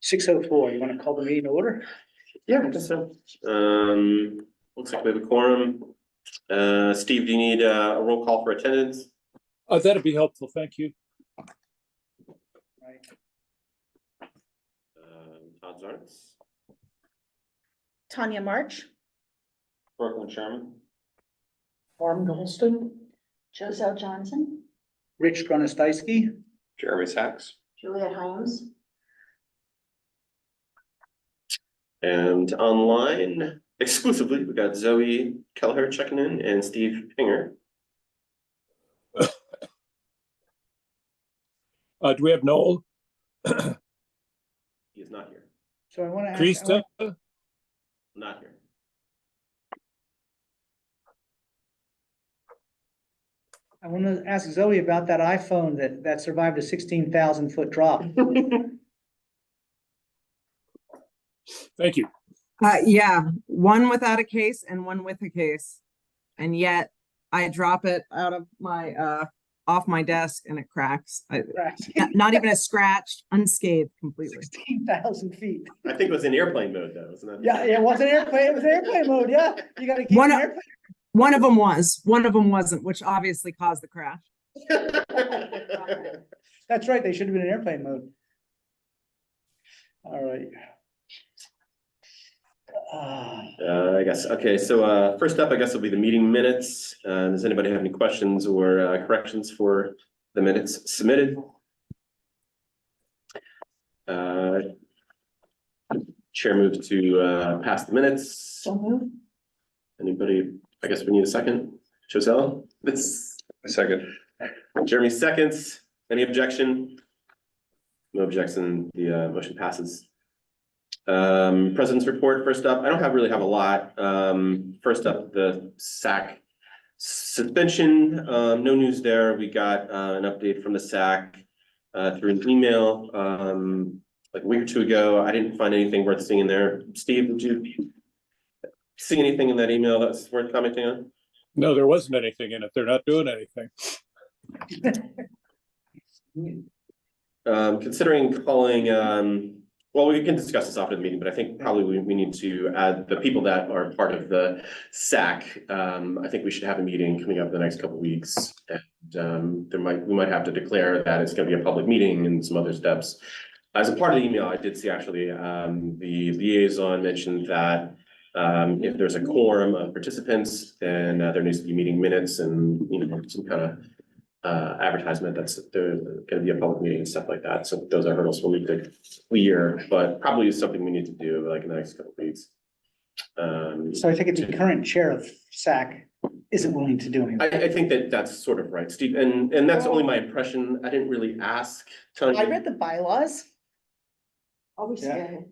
6:04, you want to call the meeting to order? Yeah, I guess so. Looks like we have a quorum. Steve, do you need a roll call for attendance? That'd be helpful, thank you. Right. Todd Zarnitz, Tanya March, Brooklyn Sherman, Barb Golston, Joselle Johnson, Rich Gronostaisky, Jeremy Sachs. Juliet Hyams, and online exclusively, we got Zoe Kelleher checking in and Steve Pinger. Do we have Noel? He is not here. so I want to ask, Krista? Not here. I want to ask Zoe about that iPhone that survived a 16,000-foot drop. Thank you. Yeah, one without a case and one with a case. And yet I drop it out of my, off my desk and it cracks. Not even a scratch, unscathed completely. 16,000 feet. I think it was in airplane mode though, wasn't it? Yeah, it was airplane mode, yeah. You gotta keep One it of- airplane. One of them was, one of them wasn't, which obviously caused the crash. That's right, they should have been in airplane mode. All right. I guess, okay, so first up, I guess will be the meeting minutes. Does anybody have any questions or corrections for the minutes submitted? Chair moves to pass the minutes. so moved. Anybody, I guess we need a second. Joselle, this, A second. Jeremy seconds. Any objection? No objection, the motion passes. President's report, first up, I don't really have a lot. First up, the SAC suspension, no news there. We got an update from the SAC through an email like a week or two ago. I didn't find anything worth seeing in there. Steve, did you see anything in that email that's worth commenting on? No, there wasn't anything in it. They're not doing anything. Considering calling, well, we can discuss this after the meeting, but I think probably we need to add the people that are part of the SAC. I think we should have a meeting coming up in the next couple of weeks. And we might have to declare that it's going to be a public meeting and some other steps. As a part of the email, I did see actually the liaison mentioned that if there's a quorum of participants, then there needs to be meeting minutes and, some kind of advertisement that's there's going to be a public meeting and stuff like that. So those are hurdles we'll need to clear, but probably is something we need to do like in the next couple of weeks. So I think it's the current chair of SAC isn't willing to do anything. I think that's sort of right, Steve, and that's only my impression. I didn't really ask Tanya. I read the bylaws. Always Yeah. say.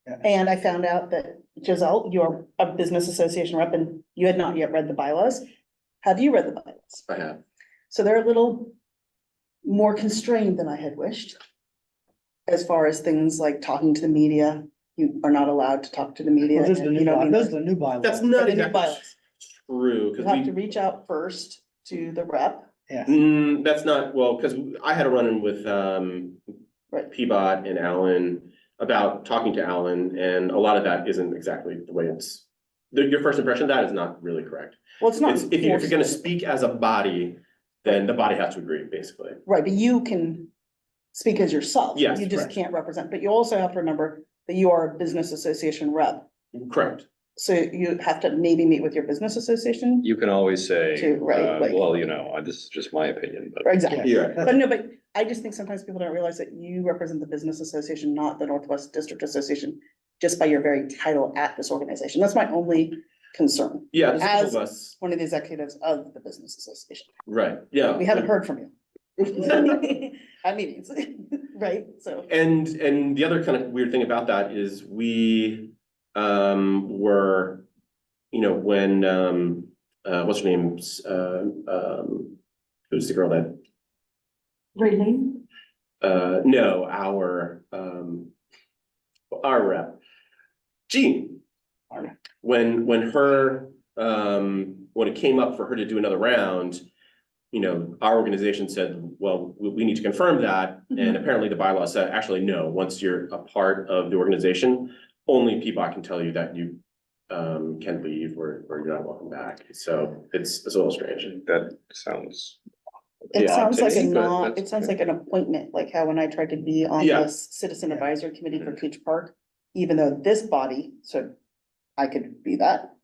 Yeah. And I found out that Giselle, you're a business association rep and you had not yet read the bylaws. Have you read the bylaws? I have. So they're a little more constrained than I had wished. As far as things like talking to the media, you are not allowed to talk to the media. Well, those are the and new you don't bylaws. mean Those are the new bylaws. That's For not the new exactly bylaws. true, You because have to reach out first to the rep. Yeah. that's not, well, because I had a run-in with Right. Peabody and Alan about talking to Alan, and a lot of that isn't exactly the way it's. Your first impression of that is not really correct. Well, it's not. If you're gonna forced. speak as a body, then the body has to agree, basically. Right, but you can speak as yourself. Yes, You just correct. can't represent, but you also have to remember that you are a business association rep. Correct. So you have to maybe meet with your business association. You can always say, Too, right, like- well, this is just my opinion, but Exactly. Yeah. But no, but I just think sometimes people don't realize that you represent the business association, not the Northwest District Association, just by your very title at this organization. That's my only concern. Yeah, there's a couple As of us, one of the executives of the business association. right, yeah. We haven't heard from you. At meetings, right? So, And the other kind of weird thing about that is we were, when what's her name? Who's the girl that? Raylene? No, our rep, Jean. When it came up for her to do another round, our organization said, well, we need to confirm that. And apparently the bylaw said, actually, no, once you're a part of the organization, only PBOC can tell you that you can leave or you're not welcome back. So it's a little strange. That sounds. It odd sounds to like me, but it that's sounds okay. like an appointment, like how when I tried to be on Yeah. the Citizen Advisory Committee for Cooch Park, even though this body, so I could be that.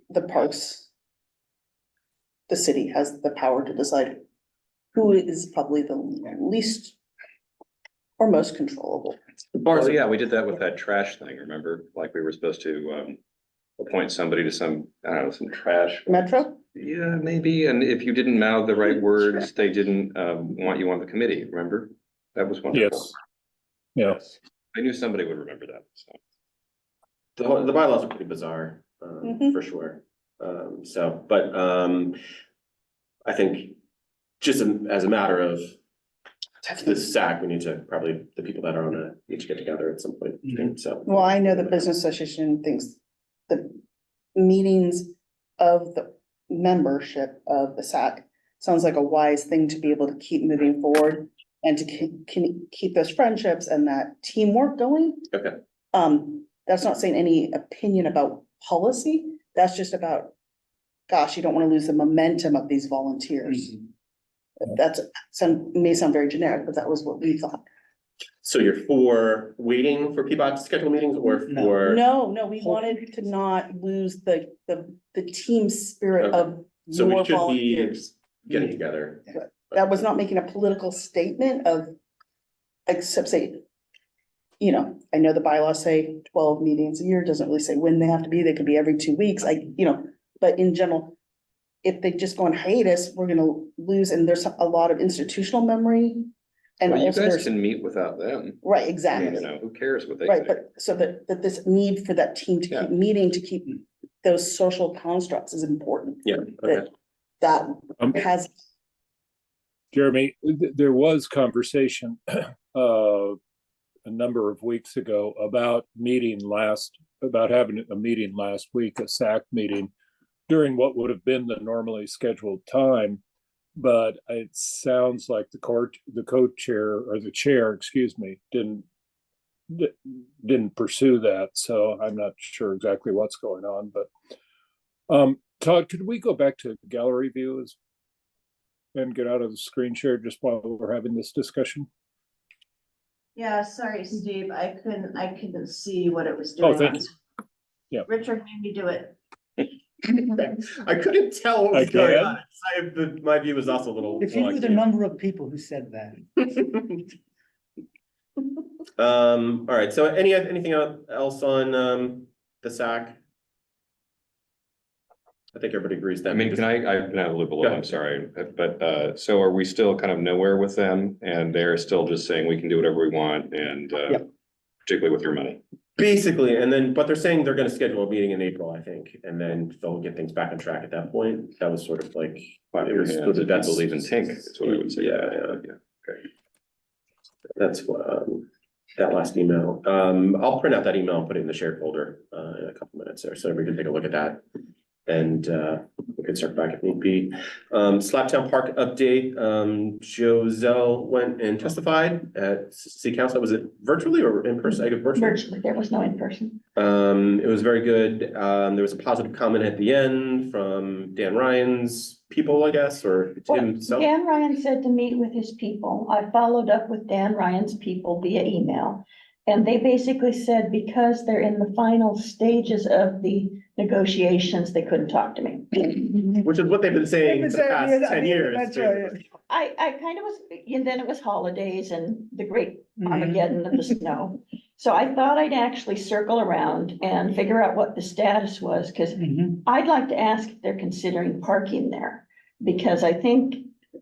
The parks. The city has the power to decide who is probably the least or most controllable. Well, yeah, we did that with that trash thing, remember? Like we were supposed to appoint somebody to some, I don't know, some trash. Metro? Yeah, maybe, and if you didn't mouth the right words, they didn't want you on the committee, remember? That was wonderful. Yes. Yeah. I knew somebody would remember that, so. The bylaws are pretty bizarre, Mhm. for sure. But I think just as a matter of the SAC, we need to probably, the people that are on it need to get together at some point. So. Well, I know the Business Association thinks the meetings of the membership of the SAC sounds like a wise thing to be able to keep moving forward and to keep those friendships and that teamwork going. Okay. That's not saying any opinion about policy. That's just about, gosh, you don't want to lose the momentum of these volunteers. That's may sound very generic, but that was what we thought. So you're for waiting for PBOC to schedule meetings or No. for? No, we wanted to not lose the team spirit of So we your should be volunteers. getting together. That was not making a political statement of, except say, I know the bylaws say 12 meetings a year, doesn't really say when they have to be, they could be every 2 weeks, but in general, if they just go on hiatus, we're gonna lose, and there's a lot of institutional memory. And Well, you also guys there's, can meet without them. right, I mean, exactly, who cares what they right, say? but so that this need for that team to Yeah. keep meeting, to keep those social constructs is important. Yeah, okay. That Um, has, Jeremy, there was conversation a number of weeks ago about having a meeting last week, a SAC meeting, during what would have been the normally scheduled time. But it sounds like the co-chair or the chair, excuse me, didn't pursue that. So I'm not sure exactly what's going on, but Todd, could we go back to gallery views and get out of the screen share just while we're having this discussion? Yeah, sorry, Steve, I couldn't see what it was Oh, doing. thank you. Yeah. Richard made me do it. I couldn't tell what was I going can. on. My view was also a little. If you knew the wonky. number of people who said that. All right, so anything else on the SAC? I think everybody agrees that. I mean, can I've been out of the loop a Go little, ahead. I'm sorry, but so are we still kind of nowhere with them? And they're still just saying we can do whatever we want and particularly with your money? Basically, but they're saying they're gonna schedule a meeting in April, I think, and then they'll get things back on track at that point. That was sort of like. Clap your hands if you believe in Tink, is what I would say. Yeah. Okay. That's what, that last email. I'll print out that email and put it in the shared folder, in a couple minutes there, so everybody can take a look at that. And, we can circle back if need be. Slabtown Park update, Joe Zell went and testified at city council. Was it virtually or in person? I guess virtually. Virtually, there was no in person. It was very good. There was a positive comment at the end from Dan Ryan's people, I guess, or to himself. Dan Ryan said to meet with his people. I followed up with Dan Ryan's people via email. And they basically said because they're in the final stages of the negotiations, they couldn't talk to me. Which is what they've been saying for the past 10 years. That's right. I kind of was, and then it was holidays and the great Armageddon of the snow. So I thought I'd actually circle around and figure out what the status was, because I'd like to ask if they're considering parking there. Because I think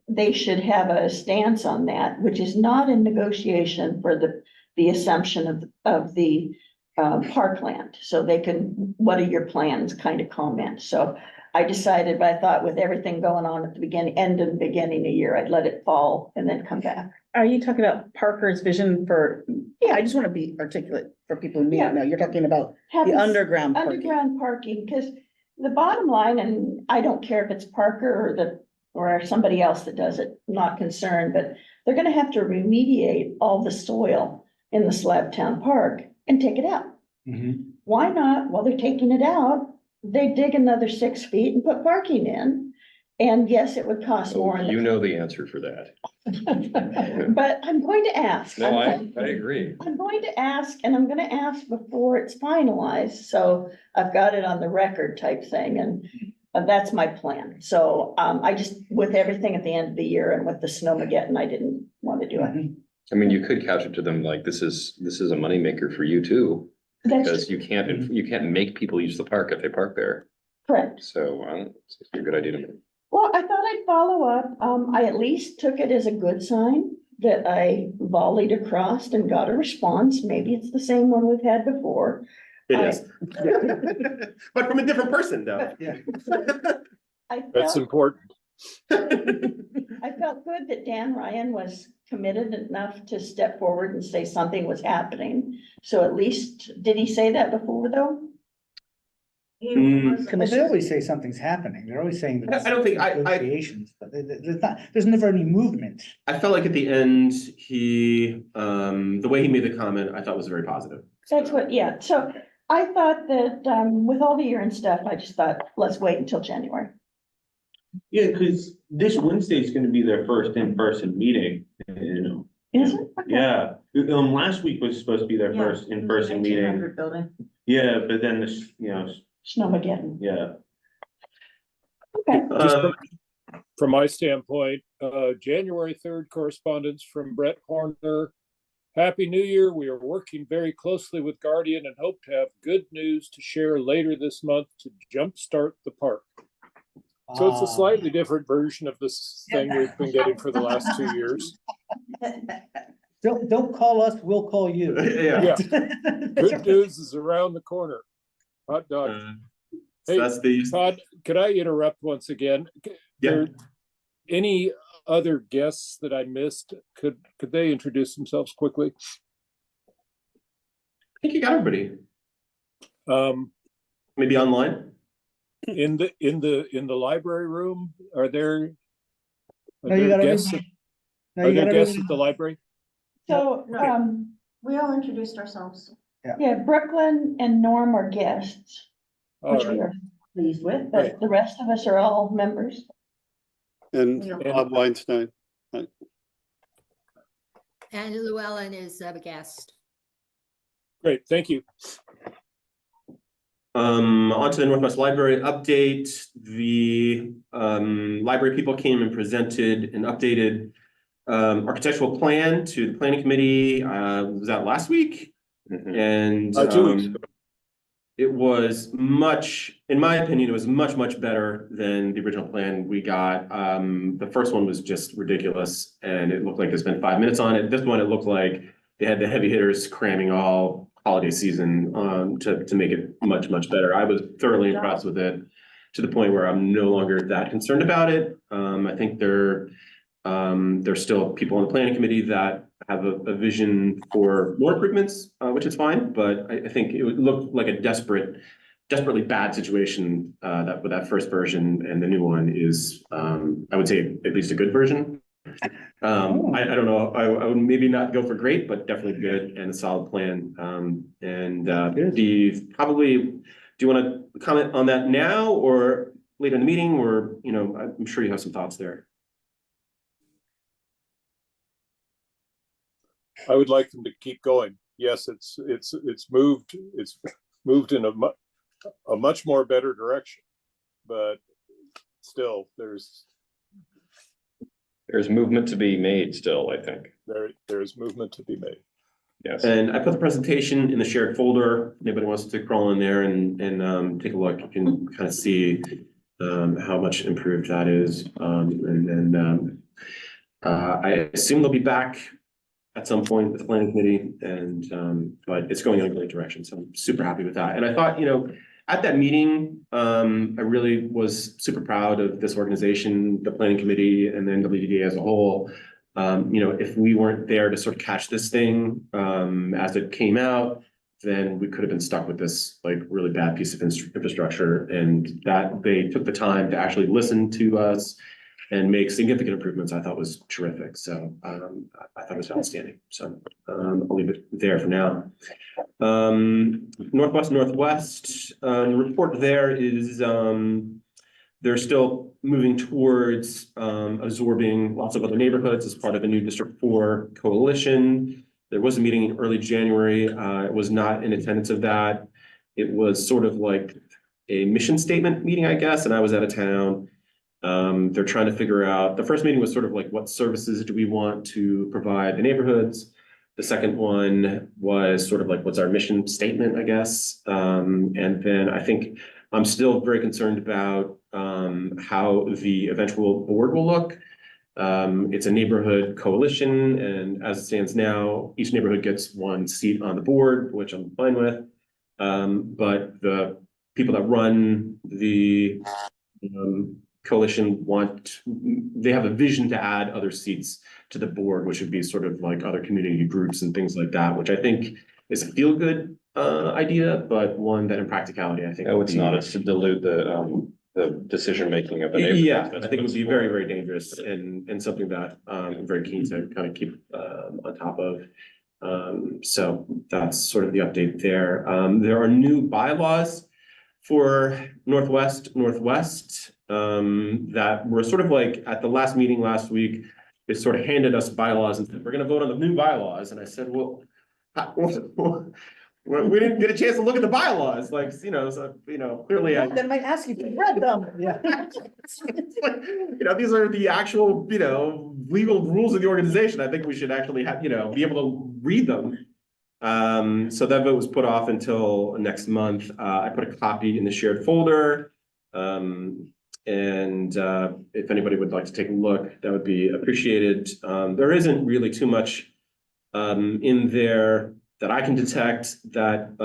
they should have a stance on that, which is not in negotiation for the assumption of the parkland. So they can, what are your plans kind of comment. So I decided, but I thought with everything going on at the end of the beginning of the year, I'd let it fall and then come back. are you talking about Parker's vision for, I just want to be articulate for people who may not know, you're talking about the Having underground parking. Underground parking, because the bottom line, and I don't care if it's Parker or the or somebody else that does it, not concerned, but they're gonna have to remediate all the soil in the Slabtown Park and take it out. Mhm. Why not, while they're taking it out, they dig another 6 feet and put parking in? And yes, it would cost Oh, more. in the- you know the answer for that. But I'm going to ask. No, I agree. I'm going to ask, and I'm gonna ask before it's finalized, so I've got it on the record type thing, and that's my plan. So, I just, with everything at the end of the year and with the snowmageddon, I didn't want to do it. I mean, you could couch it to them like, this is a moneymaker for you too. That's Because you can't make people use the park if they park there. correct. So, it's a good idea to me. Well, I thought I'd follow up. I at least took it as a good sign that I volleyed across and got a response. Maybe it's the same one we've had before. It is. But from a different person though. Yeah. I That's felt, important. I felt good that Dan Ryan was committed enough to step forward and say something was happening. So at least, did he say that before though? They always say something's happening. They're always saying. that I don't think negotiations, but there's never any movement. I felt like at the end, the way he made the comment, I thought was very positive. That's what, yeah. So I thought that, with all the year and stuff, I just thought, let's wait until January. Yeah, because this Wednesday is gonna be their first in-person meeting, you know. Is it? Okay. Yeah, last week was supposed to be their first in-person meeting. Building. Yeah, but then this, you know, Snowmageddon. yeah. Okay. From my standpoint, January 3rd correspondence from Brett Horner. Happy New Year. We are working very closely with Guardian and hope to have good news to share later this month to jumpstart the park. So it's a slightly different version of this thing we've been getting for the last 2 years. Don't call us, we'll call you. Yeah. Good news is around the corner. Hot dog. So Hey, that's the, Todd, could I interrupt once again? Yeah. Any other guests that I missed? Could they introduce themselves quickly? I think you got everybody, maybe online. In the library room, are there No, you got guests? everybody. No, Are you there got guests at everybody. the library? So, We all introduced ourselves. yeah, Brooklyn and Norm are guests, All which we right. are pleased with, Right. but the rest of us are all members. And Yeah. Bob Weinstein. And Llewellyn is a guest. Great, thank you. On to the Northwest Library update. The library people came and presented an updated architectural plan to the planning committee. Was that last week? And 2 weeks ago. it was much, in my opinion, it was much better than the original plan we got. The first one was just ridiculous and it looked like they spent 5 minutes on it. This one, it looked like they had the heavy hitters cramming all holiday season to make it much better. I was thoroughly impressed with it to the point where I'm no longer that concerned about it. I think there's still people on the planning committee that have a vision for more improvements, which is fine, but I think it would look like a desperately bad situation that with that first version, and the new one is, I would say at least a good version. I don't know, I would maybe not go for great, but definitely good and a solid plan. Do you want to comment on that now or later in the meeting, or, you know, I'm sure you have some thoughts there. I would like them to keep going. Yes, it's moved in a much more better direction, but still there's movement to be made still, I think. there's movement to be made. Yes. And I put the presentation in the shared folder. Anybody wants to crawl in there and take a look, you can kind of see how much improved that is. I assume they'll be back at some point with the planning committee, and but it's going in a great direction, so I'm super happy with that. And I thought, you know, at that meeting, I really was super proud of this organization, the planning committee, and the NWDA as a whole. You know, if we weren't there to sort of catch this thing as it came out, then we could have been stuck with this like really bad piece of infrastructure, and that they took the time to actually listen to us and make significant improvements, I thought was terrific. So I thought it was outstanding. So I'll leave it there for now. Northwest, the report there is they're still moving towards absorbing lots of other neighborhoods as part of the new District 4 coalition. There was a meeting in early January. I was not in attendance of that. It was sort of like a mission statement meeting, I guess, and I was out of town. They're trying to figure out, the first meeting was sort of like, what services do we want to provide the neighborhoods? The second one was sort of like, what's our mission statement, I guess? And then I think I'm still very concerned about how the eventual board will look. It's a neighborhood coalition, and as it stands now, each neighborhood gets one seat on the board, which I'm fine with. But the people that run the coalition they have a vision to add other seats to the board, which would be sort of like other community groups and things like that, which I think is a feel-good idea, but one that in practicality, I think. No, it's not. It's to dilute the decision-making of the neighborhood. Yeah, I think it would be very, very dangerous and something that I'm very keen to kind of keep on top of. So that's sort of the update there. There are new bylaws for Northwest that were sort of like at the last meeting last week. They sort of handed us bylaws and said, we're going to vote on the new bylaws. And I said, well, we didn't get a chance to look at the bylaws, like, clearly. Then might ask you if you read them. Yeah. These are the actual, legal rules of the organization. I think we should actually have, be able to read them. So that vote was put off until next month. I put a copy in the shared folder. And if anybody would like to take a look, that would be appreciated. There isn't really too much in there that I can detect that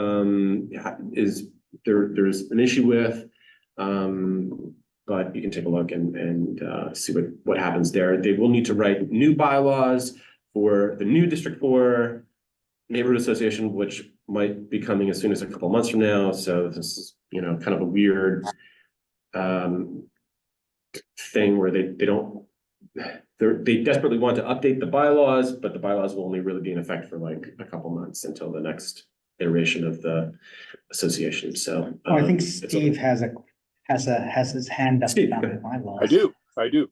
there's an issue with, but you can take a look and see what happens there. They will need to write new bylaws for the new District 4 neighborhood association, which might be coming as soon as a couple months from now. So this is, kind of a weird thing where they desperately want to update the bylaws, but the bylaws will only really be in effect for like a couple months until the next iteration of the association. So I think Steve has his hand up about the bylaws. I do.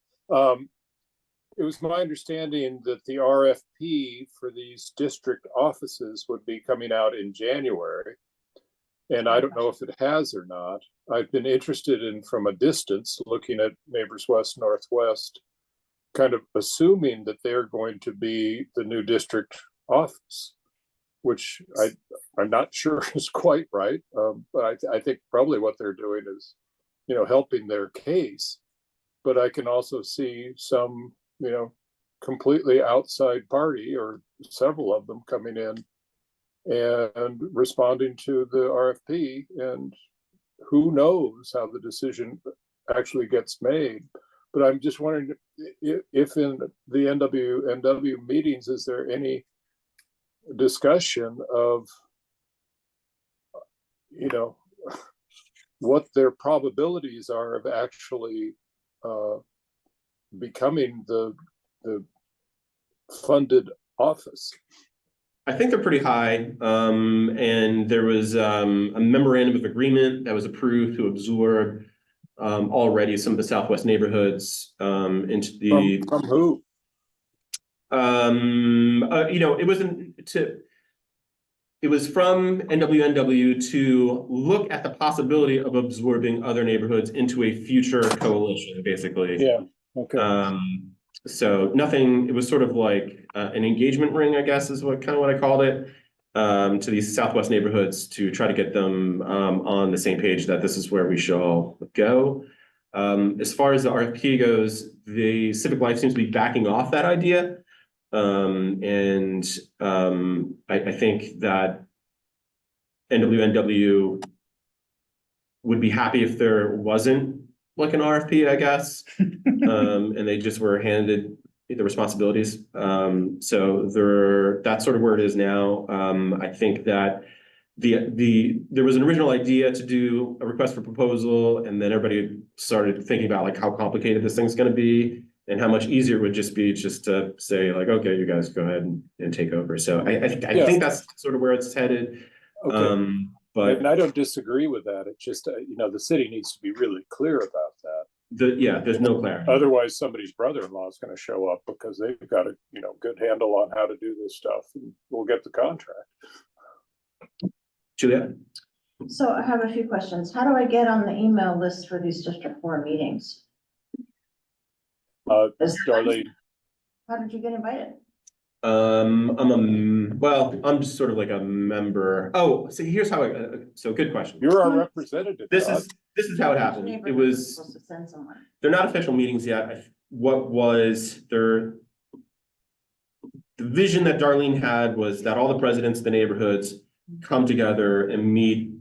It was my understanding that the RFP for these district offices would be coming out in January. And I don't know if it has or not. I've been interested in, from a distance, looking at Neighbors West, Northwest, kind of assuming that they're going to be the new district office, which I'm not sure is quite right. But I think probably what they're doing is, helping their case. But I can also see some, completely outside party, or several of them, coming in and responding to the RFP, and who knows how the decision actually gets made. But I'm just wondering if in the NWNW meetings, is there any discussion of, what their probabilities are of actually becoming the funded office? I think they're pretty high, and there was a memorandum of agreement that was approved to absorb already some of the Southwest neighborhoods into the. From who? It was from NWNW to look at the possibility of absorbing other neighborhoods into a future coalition, basically. Yeah. Okay. So nothing. It was sort of like an engagement ring, I guess, is what I called it, to these Southwest neighborhoods to try to get them on the same page that this is where we should all go. As far as the RFP goes, the Civic Life seems to be backing off that idea. I think that NWNW would be happy if there wasn't like an RFP, I guess, and they just were handed the responsibilities. So that's sort of where it is now. I think that there was an original idea to do a request for proposal, and then everybody started thinking about like how complicated this thing's gonna be and how much easier it would just be just to say like, okay, you guys go ahead and take over. So I Yeah. think that's sort of where it's headed. Okay. But And I don't disagree with that. It's just, the city needs to be really clear about that. there's no clarity. Otherwise, somebody's brother-in-law is going to show up because they've got a, good handle on how to do this stuff, and we'll get the contract. Juliet? So I have a few questions. How do I get on the email list for these District 4 meetings? Darlene, How did you get invited? I'm just sort of like a member. Oh, so here's how so good question. you're our representative. This Todd. is how it happened. It Neighborhood was, supposed to send someone. they're not official meetings yet. What was the vision that Darlene had was that all the presidents of the neighborhoods come together and meet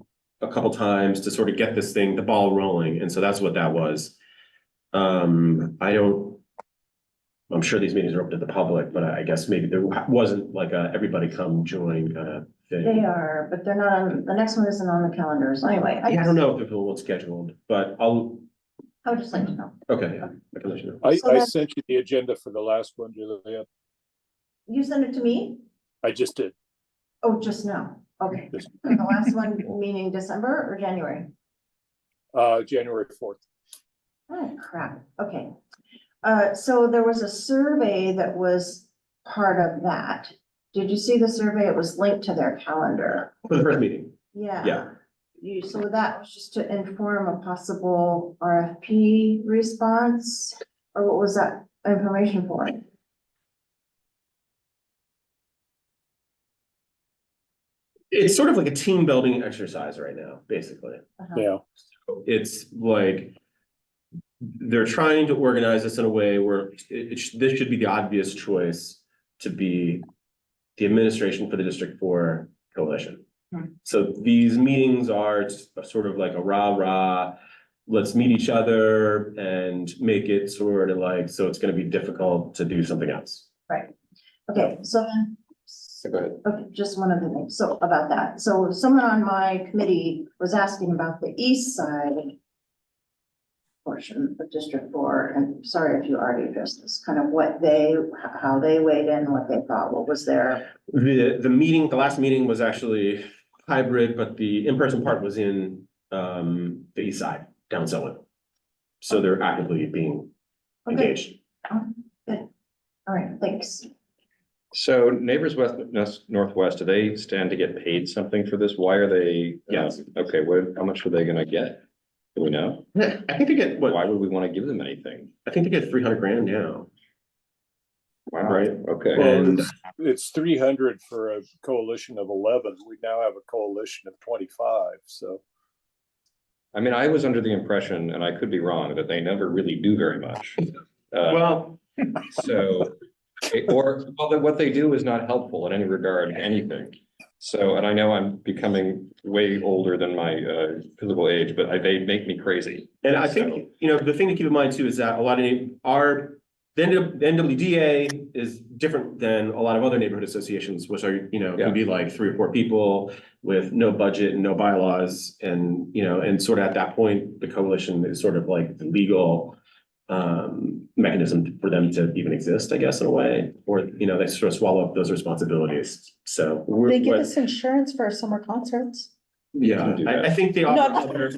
a couple times to sort of get this thing, the ball rolling. And so that's what that was. I'm sure these meetings are open to the public, but I guess maybe there wasn't like a everybody come join kind of thing. They are, but they're not on, the next one isn't on the calendar. So anyway, Yeah, I don't know if there's one scheduled, but I would just like to know. okay, yeah, I can let you know. I So sent you the agenda for the last one, Juliet. You sent it to me? I just did. Oh, just now. Okay. Yes. And the last one, meaning December or January? January 4th. Oh, crap. Okay. So there was a survey that was part of that. Did you see the survey? It was linked to their calendar. For the first meeting, Yeah. yeah. So that was just to inform a possible RFP response, or what was that information for? It's sort of like a team building exercise right now, basically. Yeah. It's like they're trying to organize this in a way where this should be the obvious choice to be the administration for the District 4 coalition. So these meetings are sort of like a rah-rah, let's meet each other and make it sort of like, so it's gonna be difficult to do something else. Right. Okay, so then. So go ahead. Okay, just one other thing. So about that. So someone on my committee was asking about the east side portion of District 4, and sorry if you already addressed this, kind of how they weighed in, what they thought, what was their. The last meeting was actually hybrid, but the in-person part was in the east side, down Selwyn. So they're actively being engaged. Oh, good. All right, thanks. So Neighbors West Northwest, do they stand to get paid something for this? Why are they? Yes. Okay, how much are they gonna get? Do we know? I think they get Why would we want to give them anything? I think they get 300 grand now. Wow, Right. okay. Well, And it's 300 for a coalition of 11. We now have a coalition of 25. So I mean, I was under the impression, and I could be wrong, that they never really do very much. well, So, what they do is not helpful in any regard, anything. So, and I know I'm becoming way older than my physical age, but they make me crazy. and I think, the thing to keep in mind too is that a lot of the NWDA is different than a lot of other neighborhood associations, which are, can be like 3 or 4 people with no budget and no bylaws. And, and sort of at that point, the coalition is sort of like the legal mechanism for them to even exist, I guess, in a way, or, they sort of swallow up those responsibilities. So They give us insurance for our summer concerts. yeah, I think they No, offer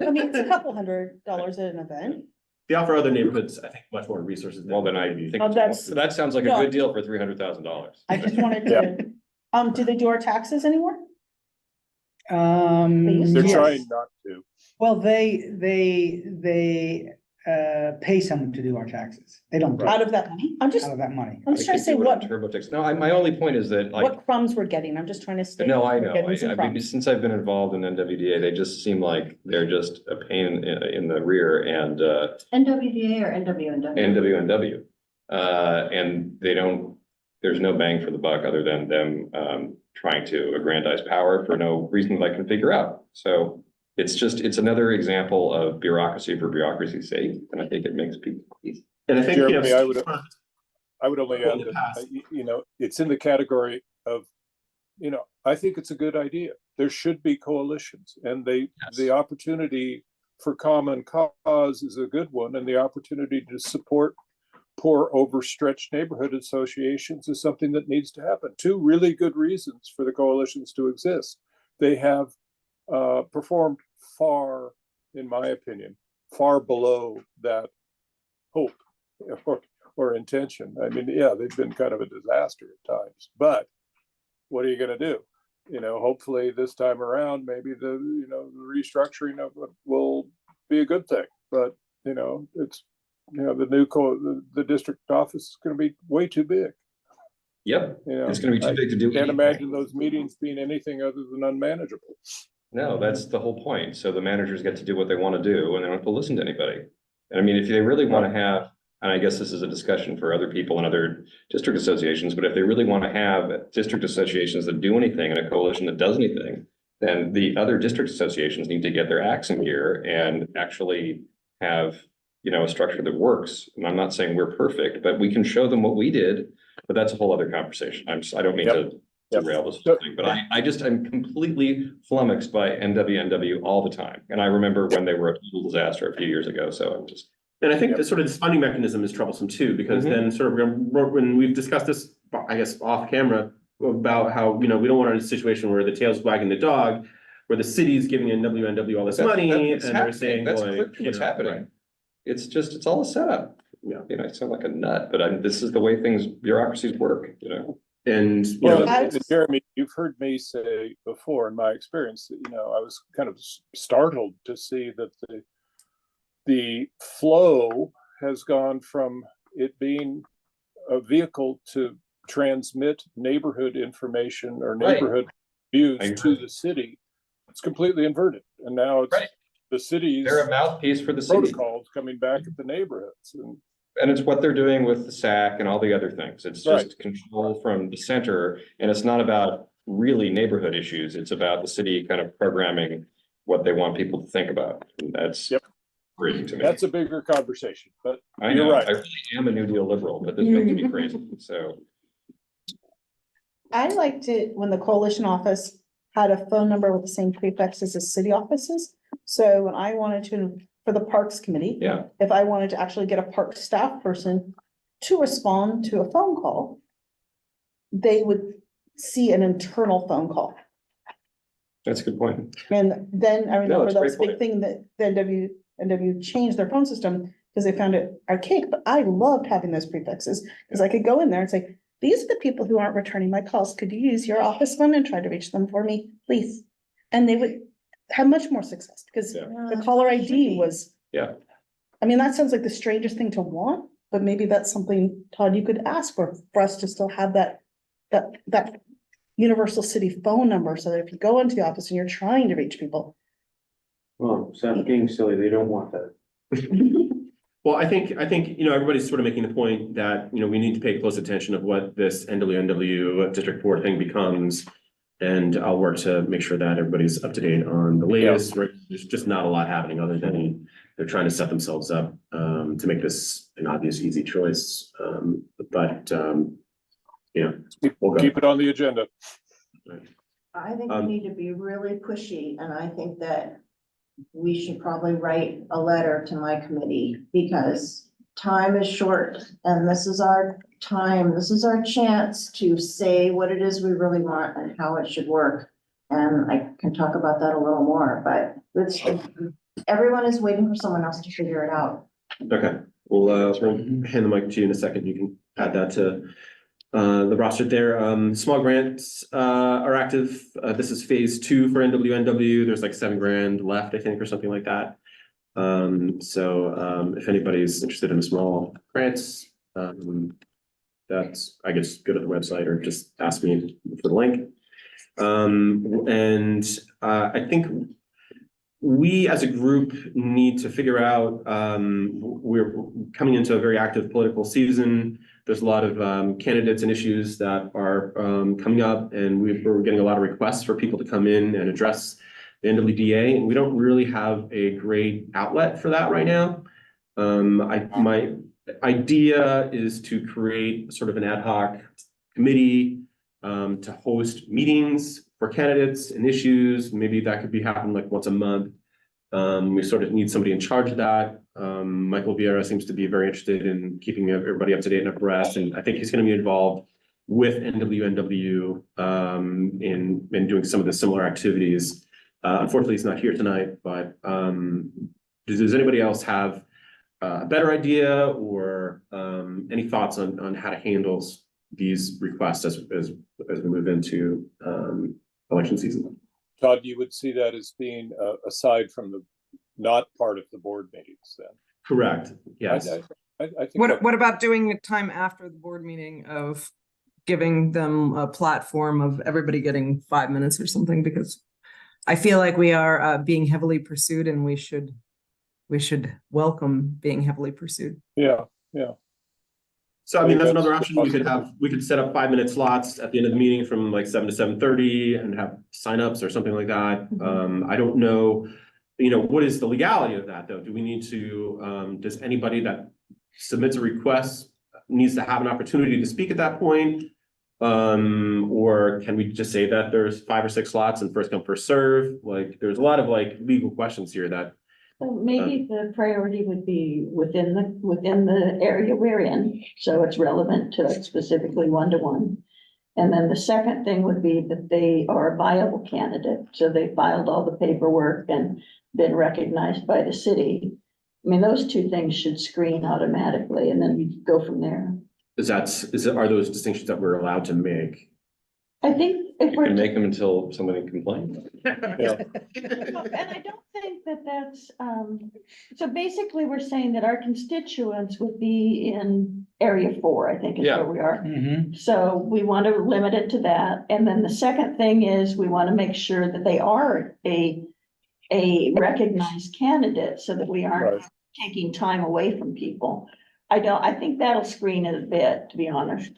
I mean, it's a couple $100 at an event. they offer other neighborhoods, I think, much more resources. Well, then I think, Oh, that's- that sounds like a No. good deal for $300,000. I just wanted to, do they do our taxes anymore? they're Yes. trying not to. Well, they pay someone to do our taxes. They don't, Out of that money? I'm just out of that money. trying to say what TurboTax. No, my only point is that like. what crumbs we're getting. I'm just trying to stay. No, I we're know. getting some I mean, crumbs. since I've been involved in NWDA, they just seem like they're just a pain in the rear and NWDA or NWNW? NWNW. And there's no bang for the buck other than them trying to aggrandize power for no reason that I can figure out. So it's another example of bureaucracy for bureaucracy's sake, and I think it makes people crazy. And I think, Jeremy, I would only in add the that, past. it's in the category of you know, I think it's a good idea. There should be coalitions, and the opportunity for common cause is a good one, and the opportunity to support poor, overstretched neighborhood associations is something that needs to happen. Two really good reasons for the coalitions to exist. They have performed far, in my opinion, far below that hope or intention. I mean, yeah, they've been kind of a disaster at times, but what are you going to do? You know, hopefully this time around, maybe the restructuring of it will be a good thing. But it's the district office is going to be way too big. Yep, You know, it's going to be too big to do. Can't anything. imagine those meetings being anything other than unmanageable. No, that's the whole point. So the managers get to do what they want to do, and they don't have to listen to anybody. And I mean, if they really want to have, and I guess this is a discussion for other people and other district associations, but if they really want to have district associations that do anything and a coalition that does anything, then the other district associations need to get their acts in gear and actually have, a structure that works. And I'm not saying we're perfect, but we can show them what we did, but that's a whole other conversation. I don't mean to derail this whole thing, but I'm completely flummoxed by NWNW all the time. And I remember when they were a total disaster a few years ago. So I'm just. And I think that sort of this funding mechanism is troublesome too, because then sort of when we've discussed this, I guess, off camera about how, we don't want a situation where the tail's wagging the dog, where the city's giving NWNW all this money and they're saying, that's boy, clearly what's happening. Right. It's all a setup. Yeah. I sound like a nut, but this is the way bureaucracies work, And, Jeremy, you've heard me say before in my experience that, I was kind of startled to see that the flow has gone from it being a vehicle to transmit neighborhood information or neighborhood views to the city. It's completely inverted. And now it's the city's they're a mouthpiece for the city. Protocols coming back at the neighborhoods. And it's what they're doing with the SAC and all the other things. It's just control from the center. And it's not about really neighborhood issues. It's about the city kind of programming what they want people to think about. And that's crazy to me. That's a bigger conversation, but I you're know. right. I really am a New Deal liberal, but this makes me crazy. So I liked it when the coalition office had a phone number with the same prefix as the city offices. So when I wanted to, for the Parks Committee, if I wanted to actually get a park staff person to respond to a phone call, they would see an internal phone call. that's a good point. And then I remember that's that a was a great big thing that the NW changed their phone system because they found it archaic, but I loved having those prefixes because I could go in there and say, these are the people who aren't returning my calls. Could you use your office phone and try to reach them for me, please? And they would have much more success because the caller ID was. I mean, that sounds like the strangest thing to want, but maybe that's something, Todd, you could ask for us to still have that universal city phone number so that if you go into the office and you're trying to reach people. Well, stop being silly. They don't want that. well, I think, everybody's sort of making the point that, we need to pay close attention of what this NWNW District 4 thing becomes. And I'll work to make sure that everybody's up to date on the latest. There's just not a lot happening other than they're trying to set themselves up to make this an obvious, easy choice. We'll keep it on the agenda. I think we need to be really pushy, and I think that we should probably write a letter to my committee because time is short and this is our time. This is our chance to say what it is we really want and how it should work. And I can talk about that a little more, but everyone is waiting for someone else to figure it out. Okay, we'll hand the mic to you in a second. You can add that to the roster there. Small grants are active. This is phase 2 for NWNW. There's like $7 grand left, I think, or something like that. If anybody's interested in the small grants, that's, I guess, go to the website or just ask me for the link. I think we as a group need to figure out, we're coming into a very active political season. There's a lot of candidates and issues that are coming up, and we're getting a lot of requests for people to come in and address the NWDA, and we don't really have a great outlet for that right now. My idea is to create sort of an ad hoc committee to host meetings for candidates and issues. Maybe that could be happening like once a month. We sort of need somebody in charge of that. Michael Viera seems to be very interested in keeping everybody up to date and abreast, and I think he's going to be involved with NWNW in doing some of the similar activities. Unfortunately, he's not here tonight, but does anybody else have a better idea or any thoughts on how to handle these requests as we move into election season? Todd, you would see that as being aside from the not part of the board meetings then? Correct, yes. I think What about doing a time after the board meeting of giving them a platform of everybody getting 5 minutes or something? Because I feel like we are being heavily pursued, and we should welcome being heavily pursued. Yeah. So I mean, that's another option. We could set up 5-minute slots at the end of the meeting from like 7 to 7:30 and have signups or something like that. I don't know, what is the legality of that though? Do we need to, does anybody that submits a request needs to have an opportunity to speak at that point? Or can we just say that there's 5 or 6 slots and first come, first serve? Like, there's a lot of like legal questions here that. So maybe the priority would be within the area we're in, so it's relevant to specifically 1-to-1. And then the second thing would be that they are a viable candidate, so they filed all the paperwork and been recognized by the city. I mean, those two things should screen automatically, and then we go from there. Are those distinctions that we're allowed to make? I think if You we're. can make them until somebody complains. Yeah. And I don't think that that's, so basically we're saying that our constituents would be in area 4, I think is Yeah. where we are. So we want to limit it to that. And then the second thing is we want to make sure that they are a recognized candidate so that we aren't Right. taking time away from people. I think that'll screen it a bit, to be honest.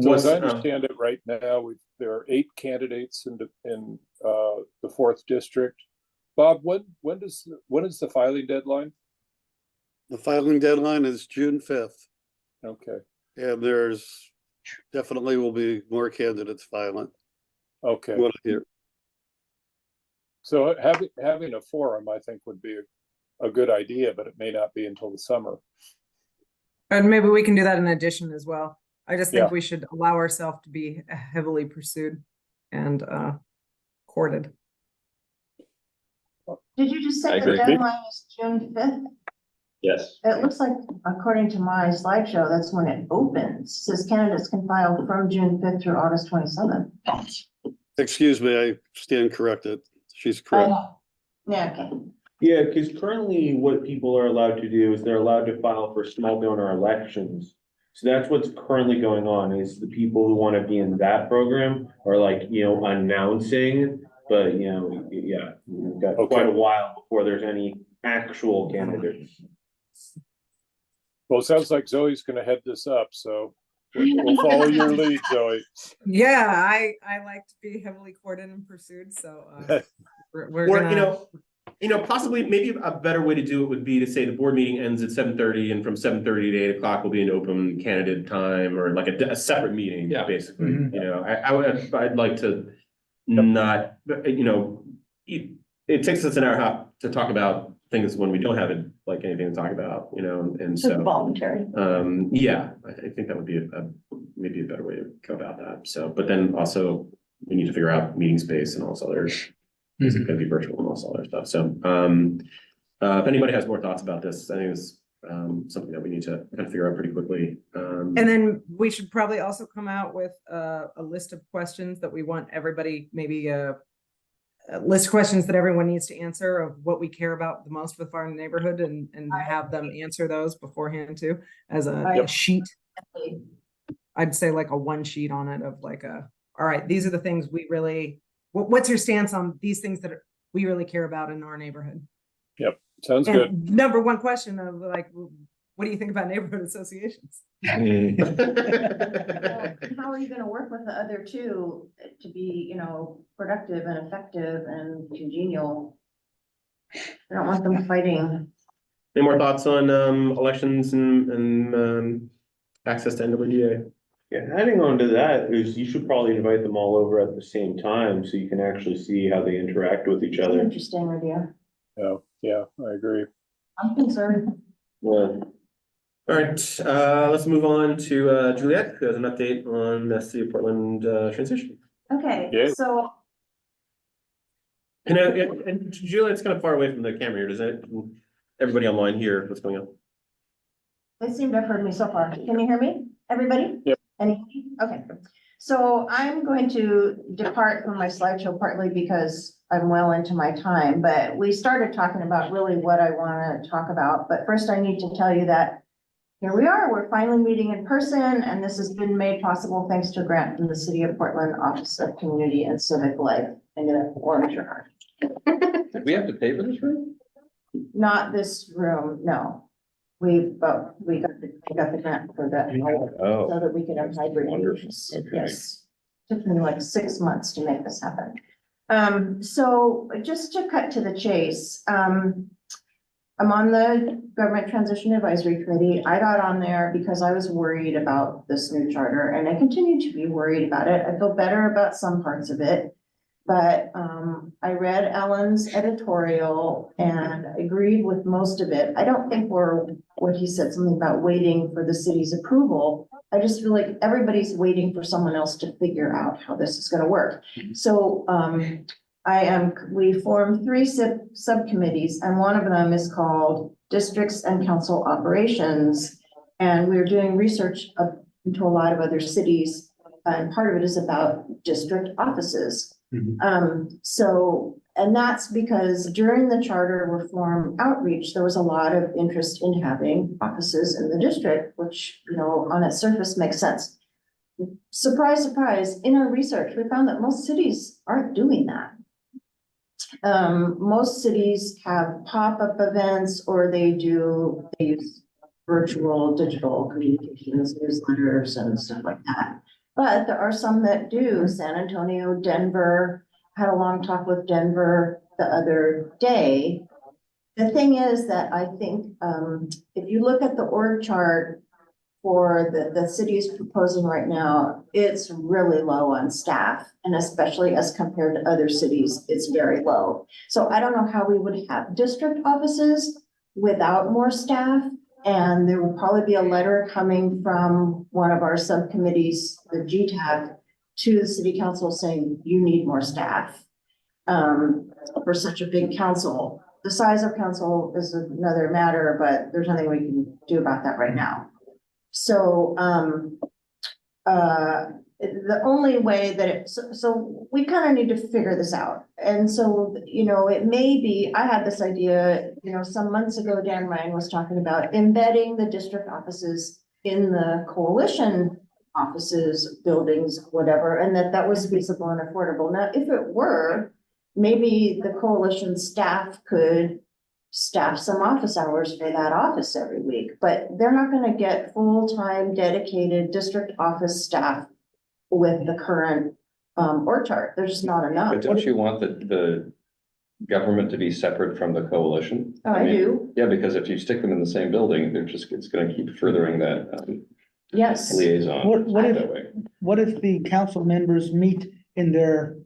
So as I understand it right now, there are 8 candidates in the 4th district. Bob, when is the filing deadline? The filing deadline is June 5th, Okay, and there's definitely will be more candidates filing. okay. What I hear. So having a forum, I think, would be a good idea, but it may not be until the summer. And maybe we can do that in addition as well. I just think Yeah. we should allow ourselves to be heavily pursued and courted. Did you just I say the agree. deadline is June 5th? Yes. It looks like, according to my slideshow, that's when it opens. It says candidates can file from June 5th through August 27th. Excuse me, I stand corrected. She's correct. Yeah, okay. Yeah, because currently what people are allowed to do is they're allowed to file for small donor elections. So that's what's currently going on, is the people who want to be in that program are like, announcing, but yeah, we've got quite a while before there's any actual candidates. Well, it sounds like Zoe's gonna head this up, so we'll follow your lead, Zoe. Yeah, I like to be heavily courted and pursued, so we're Or, gonna. possibly maybe a better way to do it would be to say the board meeting ends at 7:30 and from 7:30 to 8 o'clock will be an open candidate time or like a separate meeting, Yeah. basically. I'd like to not, it takes us an hour and a half to talk about things when we don't have like anything to talk about, and It's so. voluntary. Yeah, I think that would be maybe a better way to go about that. So, but then also we need to figure out meeting space and all this other. Is it gonna be virtual and all this other stuff? So, if anybody has more thoughts about this, I think it's something that we need to kind of figure out pretty quickly. And then we should probably also come out with a list of questions that we want everybody, maybe a list of questions that everyone needs to answer of what we care about the most with our neighborhood and have them answer those beforehand too, as a sheet. I'd say like a 1 sheet on it of like all right, these are the things we really, what's your stance on these things that we really care about in our neighborhood? Yep, sounds And good. number 1 question of like, what do you think about neighborhood associations? How are you gonna work with the other two to be, productive and effective and congenial? I don't want them fighting. Any more thoughts on elections and access to NWDA? Yeah, adding on to that is you should probably invite them all over at the same time so you can actually see how they interact with each other. Interesting idea. Yeah, I agree. I'm concerned. Well, all right, let's move on to Juliet, who has an update on the City of Portland transition. Okay, Yeah. so And Juliet's kind of far away from the camera here. Does that, everybody online hear what's going on? they seem to have heard me so far. Can you hear me, everybody? Yep. Okay, so I'm going to depart from my slideshow partly because I'm well into my time, but we started talking about really what I want to talk about. But first I need to tell you that here we are, we're finally meeting in person, and this has been made possible thanks to a grant from the City of Portland Office of Community and Civic Life. I'm gonna orange your heart. Did we have to pay for this room? Not this room, no. We got the grant for that. Oh. So that we could have hybrid Wonderful. meetings. Okay. Yes. Took me like 6 months to make this happen. So just to cut to the chase, I'm on the Government Transition Advisory Committee. I got on there because I was worried about this new charter, and I continue to be worried about it. I feel better about some parts of it. But I read Ellen's editorial and agreed with most of it. I don't think what he said, something about waiting for the city's approval. I just feel like everybody's waiting for someone else to figure out how this is gonna work. So we formed 3 subcommittees, and one of them is called Districts and Council Operations. And we're doing research into a lot of other cities, and part of it is about district offices. And that's because during the charter reform outreach, there was a lot of interest in having offices in the district, which, you know, on its surface makes sense. Surprise, surprise, in our research, we found that most cities aren't doing that. Most cities have pop-up events, or they use virtual digital communications, newsletters and stuff like that. But there are some that do. San Antonio, Denver, had a long talk with Denver the other day. The thing is that I think, if you look at the org chart for the city is proposing right now, it's really low on staff, and especially as compared to other cities, it's very low. So I don't know how we would have district offices without more staff. And there will probably be a letter coming from one of our subcommittees, the GTAC, to the city council saying you need more staff for such a big council. The size of council is another matter, but there's nothing we can do about that right now. So the only way that so we kind of need to figure this out. And so, you know, it may be, I had this idea, you know, some months ago, Dan Ryan was talking about embedding the district offices in the coalition offices, buildings, whatever, and that was feasible and affordable. Now, if it were, maybe the coalition staff could staff some office hours for that office every week, but they're not going to get full-time dedicated district office staff with the current org chart. There's just not enough. But don't you want the government to be separate from the coalition? Oh, I mean, do. Yeah, because if you stick them in the same building, it's gonna keep furthering that Yes. liaison. that way. What if the council members meet in their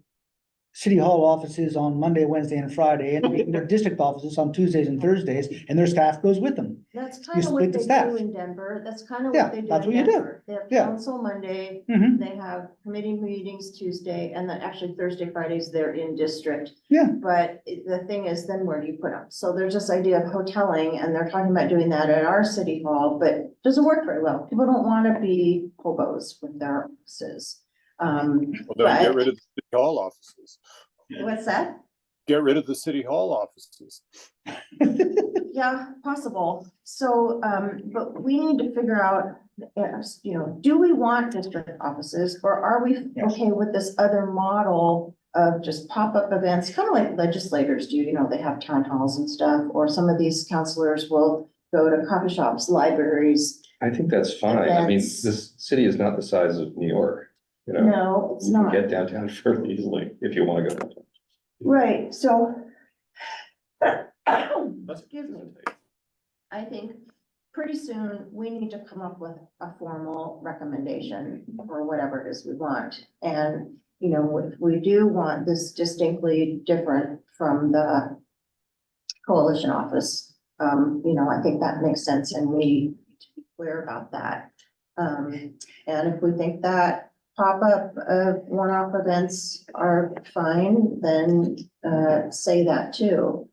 city hall offices on Monday, Wednesday, and Friday, and meet in their district offices on Tuesdays and Thursdays, and their staff goes with them? That's You kind of split what the they staff. do in Denver. That's kind of Yeah, what they do that's in what you do. Denver. They have Yeah. council Monday, Mhm. they have committee meetings Tuesday, and then actually Thursday, Fridays, they're in district. Yeah. But the thing is, then where do you put them? So there's this idea of hoteling, and they're talking about doing that at our city hall, but it doesn't work very well. People don't want to be hobos with their offices. Well, then get But- rid of the city hall offices. What's that? Get rid of the city hall offices. Yeah, possible. So, but we need to figure out, you know, do we want district offices, or are we okay with this other model of just pop-up events, kind of like legislators do, you know, they have town halls and stuff, or some of these counselors will go to coffee shops, libraries. I think that's fine. I mean, Events. this city is not the size of New York, you know? No, it's You can not. get downtown fairly easily if you want to go downtown. Right, so. Excuse me. I think pretty soon, we need to come up with a formal recommendation or whatever it is we want. And, you know, if we do want this distinctly different from the coalition office, you know, I think that makes sense and we need to be clear about that. And if we think that pop-up one-off events are fine, then say that too.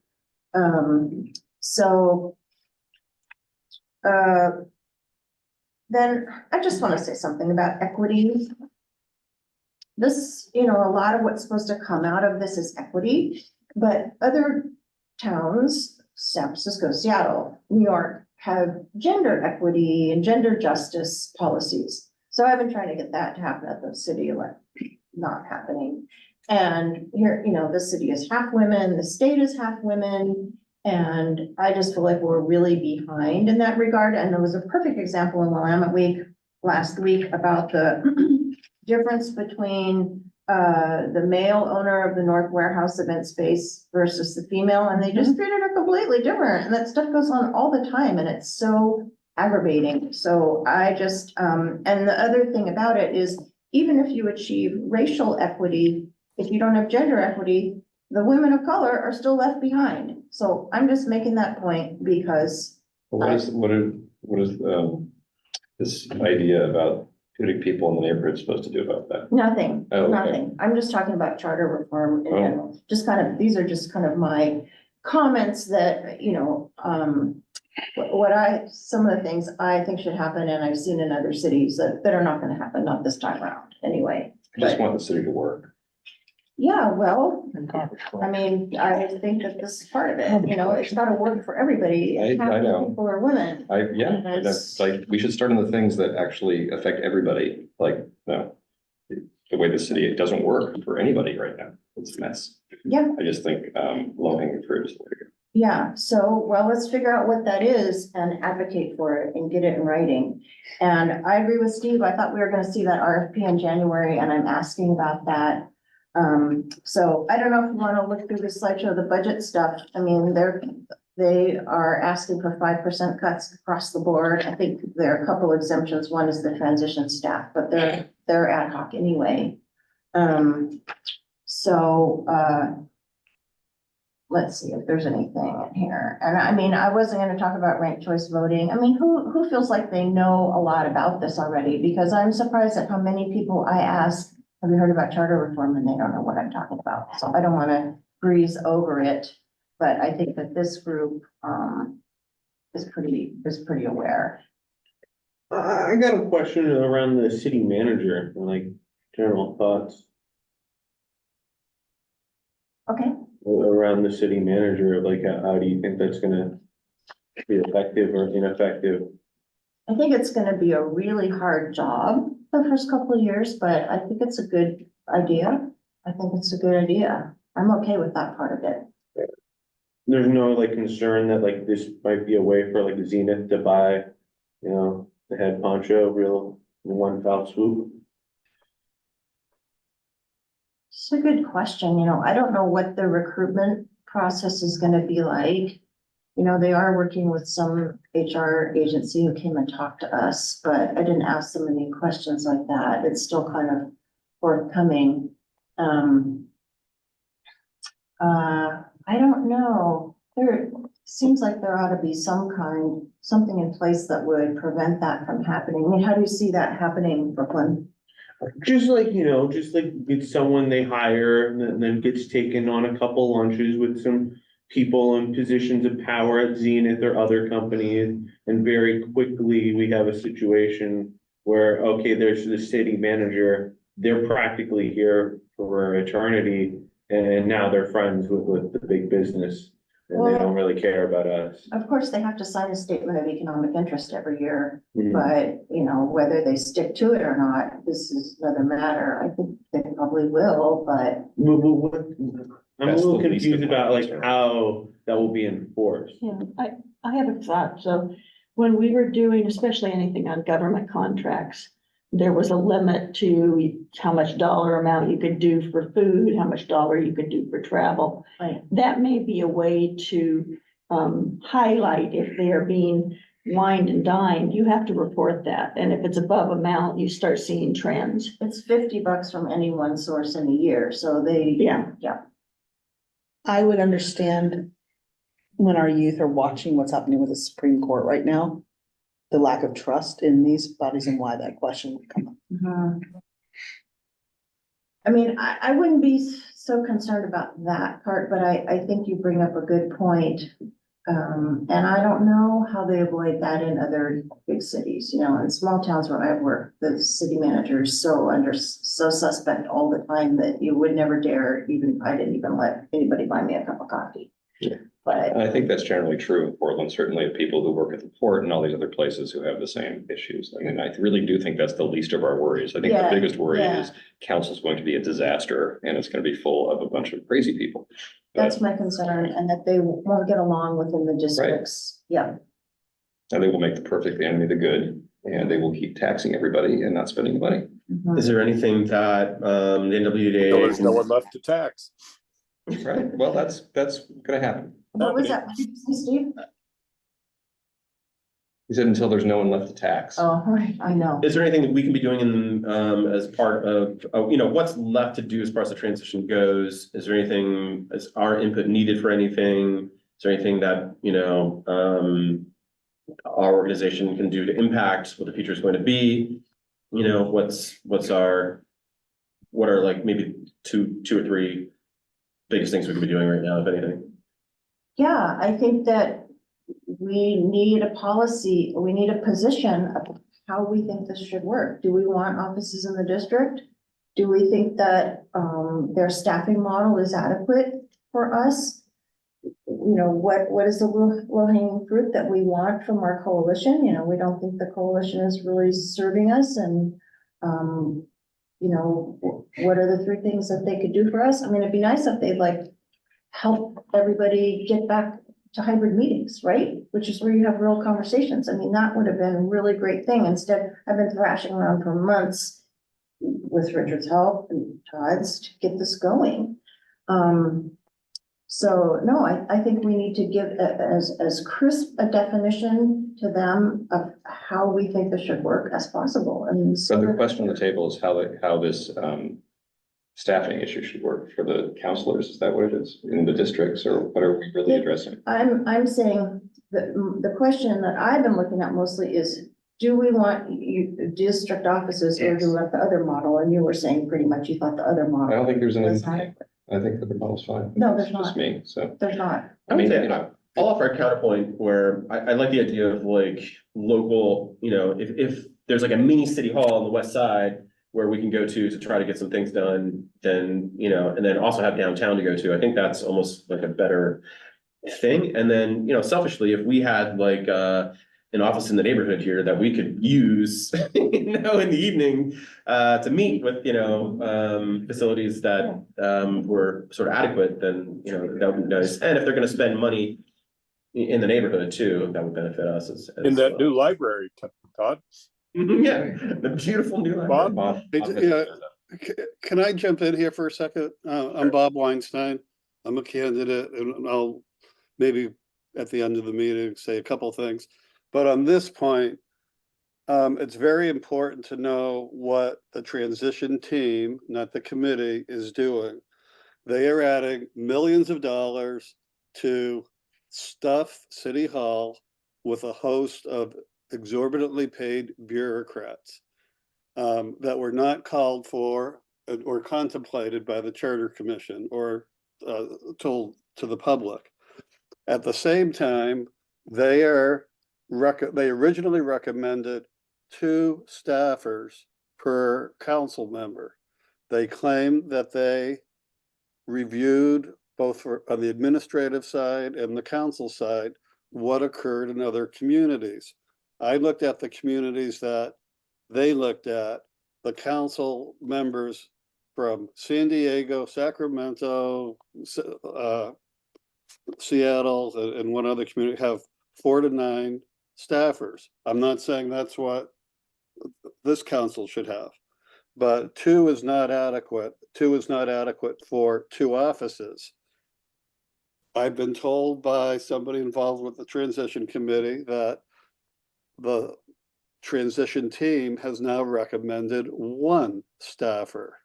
Then I just want to say something about equity. This, you know, a lot of what's supposed to come out of this is equity, but other towns, San Francisco, Seattle, New York, have gender equity and gender justice policies. So I've been trying to get that to happen at the city, like not happening. And here, you know, the city is half women, the state is half women. And I just feel like we're really behind in that regard. And there was a perfect example in Willamette Week last week about the difference between the male owner of the North Warehouse event space versus the female, and they just treated her completely different. And that stuff goes on all the time, and it's so aggravating. So I just, and the other thing about it is, even if you achieve racial equity, if you don't have gender equity, the women of color are still left behind. So I'm just making that point because. What is this idea about putting people in the neighborhood supposed to do about that? Nothing, Oh, okay. nothing. I'm just talking about charter reform in general. Just kind of, these are just kind of my comments that, you know, some of the things I think should happen, and I've seen in other cities that are not gonna happen, not this time around, anyway. I just want the city to work. Yeah, well, I mean, I think that this is part of it, you know, it's gotta work for everybody. I Half the know. People are women. And that's like, we should start on the things that actually affect everybody, like, no. The way the city, it doesn't work for anybody right now. It's a mess. Yeah. I just think, low hanging fruit is the way to go. Yeah, so, well, let's figure out what that is and advocate for it and get it in writing. And I agree with Steve, I thought we were gonna see that RFP in January, and I'm asking about that. So I don't know if you wanna look through the slideshow, the budget stuff. I mean, they are asking for 5% cuts across the board. I think there are a couple exemptions. One is the transition staff, but they're ad hoc anyway. Let's see if there's anything in here. And I mean, I wasn't gonna talk about ranked choice voting. I mean, who feels like they know a lot about this already? Because I'm surprised at how many people I ask, have you heard about charter reform? And they don't know what I'm talking about. So I don't wanna breeze over it, but I think that this group, is pretty aware. I got a question around the city manager, like general thoughts Okay, around the city manager, like how do you think that's gonna be effective or ineffective? I think it's gonna be a really hard job the first couple of years, but I think it's a good idea. I'm okay with that part of it. There's no like concern that like this might be a way for like Zenith to buy, you know, the head honcho real in one foul swoop? It's a good question, you know, I don't know what the recruitment process is gonna be like. You know, they are working with some HR agency who came and talked to us, but I didn't ask them any questions like that. It's still kind of forthcoming. I don't know. There seems like there ought to be something in place that would prevent that from happening. I mean, how do you see that happening, Brooklyn? Just like, you know, just like it's someone they hire and then gets taken on a couple lunches with some people in positions of power at Zenith or other companies. And very quickly, we have a situation where, okay, there's the city manager, they're practically here for eternity. And now they're friends with the big business and they don't really care about us. Of course, they have to sign a statement of economic interest every year, Mhm. but, you know, whether they stick to it or not, this is another matter. I think they probably will, but. I'm a That's little the least confused about like concern. how that will be enforced. Yeah, I have a thought. So when we were doing, especially anything on government contracts, there was a limit to how much dollar amount you could do for food, how much dollar you could do for travel. Right. That may be a way to highlight if they are being wined and dined, you have to report that. And if it's above amount, you start seeing trends. It's $50 from any one source in a year, so they. Yeah. I would understand when our youth are watching what's happening with the Supreme Court right now, the lack of trust in these bodies and why that question would come up. Mhm. I mean, I wouldn't be so concerned about that part, but I think you bring up a good point. And I don't know how they avoid that in other big cities, you know, in small towns where I've worked, the city manager is so suspect all the time that you would never dare I didn't even let anybody buy me a cup of coffee. Yeah. But I think that's generally true in Portland, certainly of people who work at the port and all these other places who have the same issues. I mean, I really do think that's the least of our worries. I think the Yeah, biggest worry yeah. is council's going to be a disaster and it's going to be full of a bunch of crazy people. that's my concern, and that they won't get along within the districts. Yeah. And they will make the perfect the enemy of the good, and they will keep taxing everybody and not spending money. Mhm. Is there anything that, the So NWDA? there's no one left to tax. Right, well, that's gonna happen. What was that, what did you say, Steve? He said until there's no one left to tax. Oh, right, I know. Is there anything that we can be doing in, as part of, you know, what's left to do as far as the transition goes? Is there anything, is our input needed for anything? Is there anything that, you know, our organization can do to impact what the future is going to be? You know, what are like maybe two or three biggest things we could be doing right now, if anything? Yeah, I think that we need a policy, we need a position of how we think this should work. Do we want offices in the district? Do we think that their staffing model is adequate for us? You know, what is the low hanging fruit that we want from our coalition? You know, we don't think the coalition is really serving us, and you know, what are the 3 things that they could do for us? I mean, it'd be nice if they'd like help everybody get back to hybrid meetings, right? Which is where you have real conversations. I mean, that would have been a really great thing. Instead, I've been thrashing around for months with Richard's help and Todd's to get this going. So no, I think we need to give as crisp a definition to them of how we think this should work as possible. And So the question on the table is how this staffing issue should work for the counselors. Is that what it is in the districts, or what are we really addressing? I'm saying that the question that I've been looking at mostly is, do we want district offices, or do we want the other model? And you were saying pretty much you thought the other model. I don't think there's was anything. adequate. I think the model's fine. No, there's It's just not. me, so. There's not. I mean, you know, I'll offer a counterpoint where I like the idea of like local, you know, if there's like a mini city hall on the west side where we can go to try to get some things done, then, you know, and then also have downtown to go to. I think that's almost like a better thing. And then, you know, selfishly, if we had like an office in the neighborhood here that we could use, you know, in the evening to meet with, you know, facilities that were sort of adequate, then, you know, that would be nice. And if they're gonna spend money in the neighborhood too, that would benefit us as In that well. new library, Todd. Yeah, the beautiful new library. Bob? Yeah, can I jump in here for a second? I'm Bob Weinstein. I'm a candidate, and I'll maybe at the end of the meeting say a couple things. But on this point, it's very important to know what the transition team, not the committee, is doing. They are adding millions of dollars to stuff City Hall with a host of exorbitantly paid bureaucrats that were not called for or contemplated by the Charter Commission or told to the public. At the same time, they originally recommended 2 staffers per council member. They claim that they reviewed both on the administrative side and the council side what occurred in other communities. I looked at the communities that they looked at. The council members from San Diego, Sacramento, Seattle, and one other community have 4 to 9 staffers. I'm not saying that's what this council should have, but 2 is not adequate. 2 is not adequate for 2 offices. I've been told by somebody involved with the transition committee that the transition team has now recommended one staffer.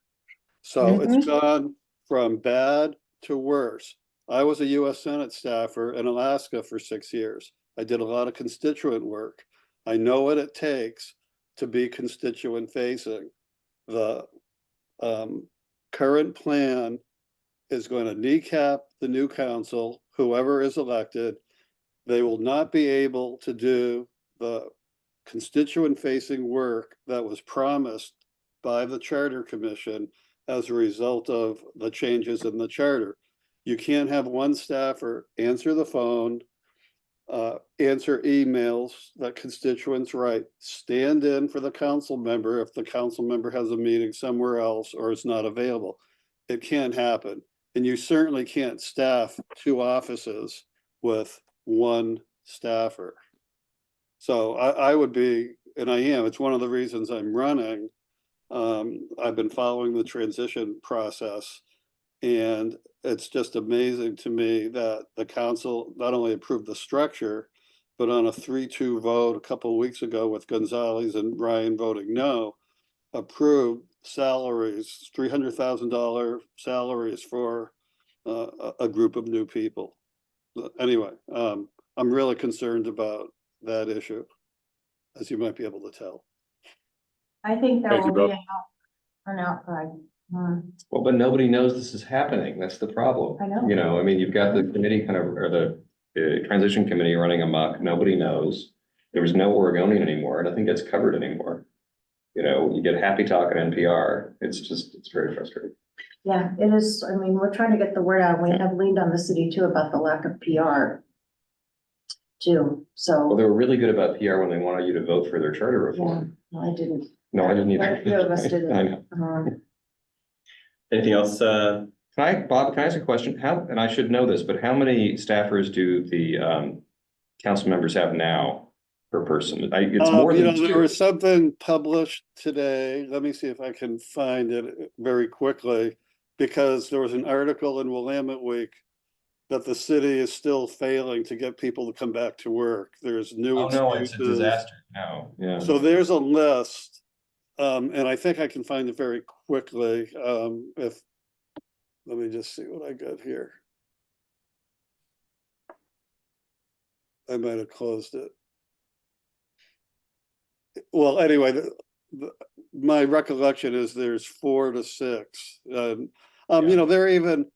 So it's gone from bad to worse. I was a US Senate staffer in Alaska for 6 years. I did a lot of constituent work. I know what it takes to be constituent facing. The current plan is going to kneecap the new council, whoever is elected. They will not be able to do the constituent facing work that was promised by the Charter Commission as a result of the changes in the charter. You can't have one staffer answer the phone, answer emails that constituents write, stand in for the council member if the council member has a meeting somewhere else or is not available. It can't happen. And you certainly can't staff 2 offices with one staffer. So I would be, and I am, it's one of the reasons I'm running. I've been following the transition process, and it's just amazing to me that the council not only approved the structure, but on a 3-2 vote a couple of weeks ago with Gonzalez and Ryan voting no, approved salaries, $300,000 salaries for a group of new people. Anyway, I'm really concerned about that issue, as you might be able to tell. I think there Thank you, will be Bob. an outcry. Well, but nobody knows this is happening. That's the problem. I know. You know, I mean, you've got the committee kind of, or the transition committee running amok. Nobody knows. There was no Oregonian anymore. Nothing gets covered anymore. You know, you get happy talk at NPR. It's very frustrating. Yeah, it is. I mean, we're trying to get the word out. We have leaned on the city too about the lack of PR too. Well, So, they were really good about PR when they wanted you to vote for their charter reform. no, I didn't. No, I didn't either. A few of us didn't. I know. Anything else? Bob, can I ask a question? How, and I should know this, but how many staffers do the council members have now per person? It's more than There 2. was something published today. Let me see if I can find it very quickly, because there was an article in Willamette Week that the city is still failing to get people to come back to work. There's new Oh, no, it's a excuses. disaster now. Yeah. So there's a list, and I think I can find it very quickly. Let me just see what I got here. I might have closed it. Well, anyway, my recollection is there's 4 to 6. They're even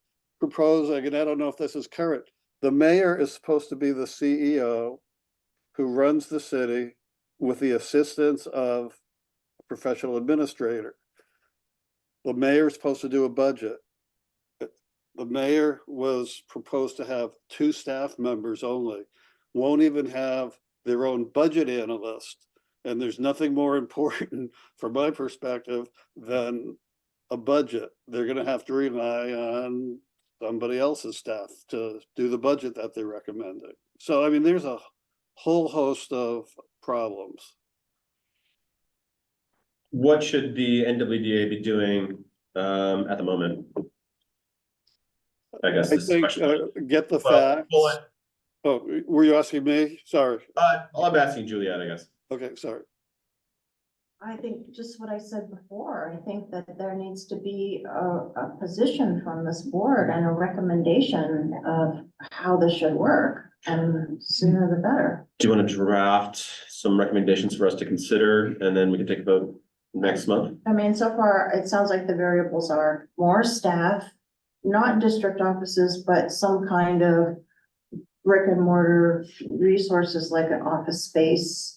proposing, and I don't know if this is current, the mayor is supposed to be the CEO who runs the city with the assistance of a professional administrator. The mayor is supposed to do a budget. The mayor was proposed to have 2 staff members only, won't even have their own budget analyst. And there's nothing more important from my perspective than a budget. They're going to have to rely on somebody else's staff to do the budget that they're recommending. So, I mean, there's a whole host of problems. What should the NWDA be doing at the moment? I guess I this is a think question. get the Well, facts. well, Oh, were you asking me? Sorry. I'm asking Juliet, I guess. Okay, sorry. I think just what I said before, I think that there needs to be a position from this board and a recommendation of how this should work, and sooner the better. Do you want to draft some recommendations for us to consider, and then we can take a vote next month? I mean, so far, it sounds like the variables are more staff, not district offices, but some kind of brick and mortar resources like an office space,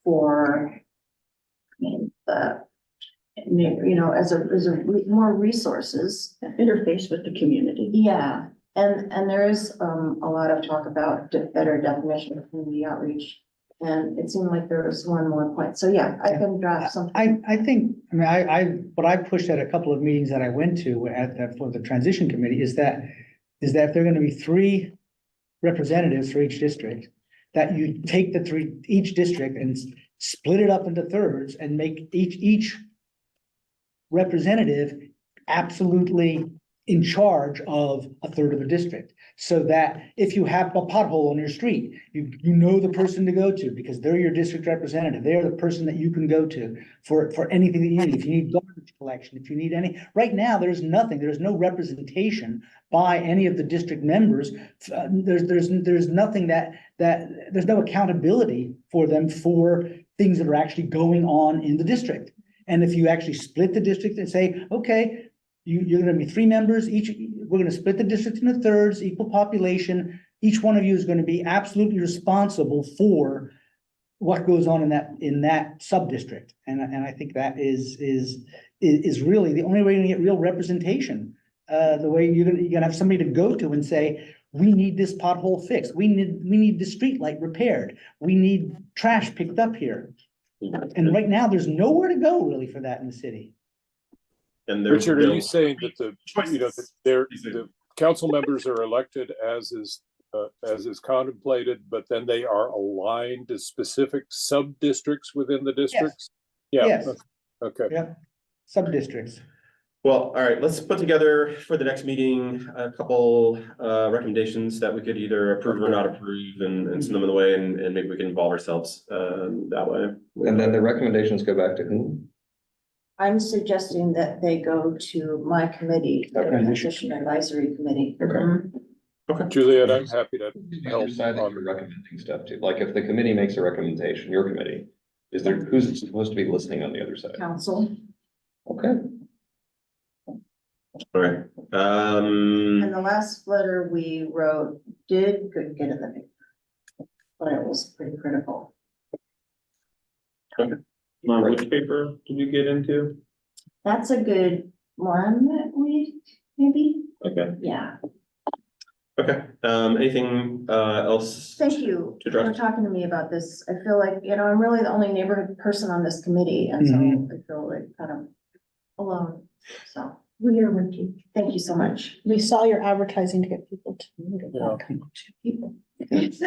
for, more resources. Interface with the community. Yeah, and there is, a lot of talk about better definition of community outreach. And it seemed like there was one more point. So yeah, I can draft something. I think, what I pushed at a couple of meetings that I went to for the transition committee is that if there are gonna be 3 representatives for each district, that you take each district and split it up into thirds and make each representative absolutely in charge of a third of a district. So that if you have a pothole on your street, you know the person to go to because they're your district representative. They're the person that you can go to for anything that you need. If you need garbage collection, if you need any, right now, there's nothing, there's no representation by any of the district members. There's nothing that there's no accountability for them for things that are actually going on in the district. And if you actually split the district and say, okay, you're gonna be 3 members, we're gonna split the district into thirds, equal population. Each one of you is gonna be absolutely responsible for what goes on in that sub-district. And I think that is really the only way you're gonna get real representation. The way you're gonna have somebody to go to and say, we need this pothole fixed. We need the street light repaired. We need trash picked up here. And right now, there's nowhere to go really for that in the city. And Richard, are you saying that the council members are elected as is contemplated, but then they are aligned to specific sub-districts within the districts? Yeah. Yes. Okay. Yeah, sub-districts. Well, all right, let's put together for the next meeting, a couple recommendations that we could either approve or not approve and send them in the way and maybe we can involve ourselves that way. And then the recommendations go back to whom? I'm suggesting that they go to my committee, the Okay. Transition Advisory Committee. Okay. Juliet, I'm happy to You help. decide that you're recommending stuff too. Like if the committee makes a recommendation, your committee, who's supposed to be listening on the other side? Council. Okay. All right. And the last letter we wrote did get in the paper, but it was pretty critical. Which paper did you get into? That's a good one that we, maybe, Okay. yeah. Okay, anything else? Thank you To for address? talking to me about this. I feel like, I'm really the only neighborhood person on this committee, and so I feel like kind of alone, so. We're here with you. Thank you so much. We saw your advertising to get people to meet Yeah. people. It's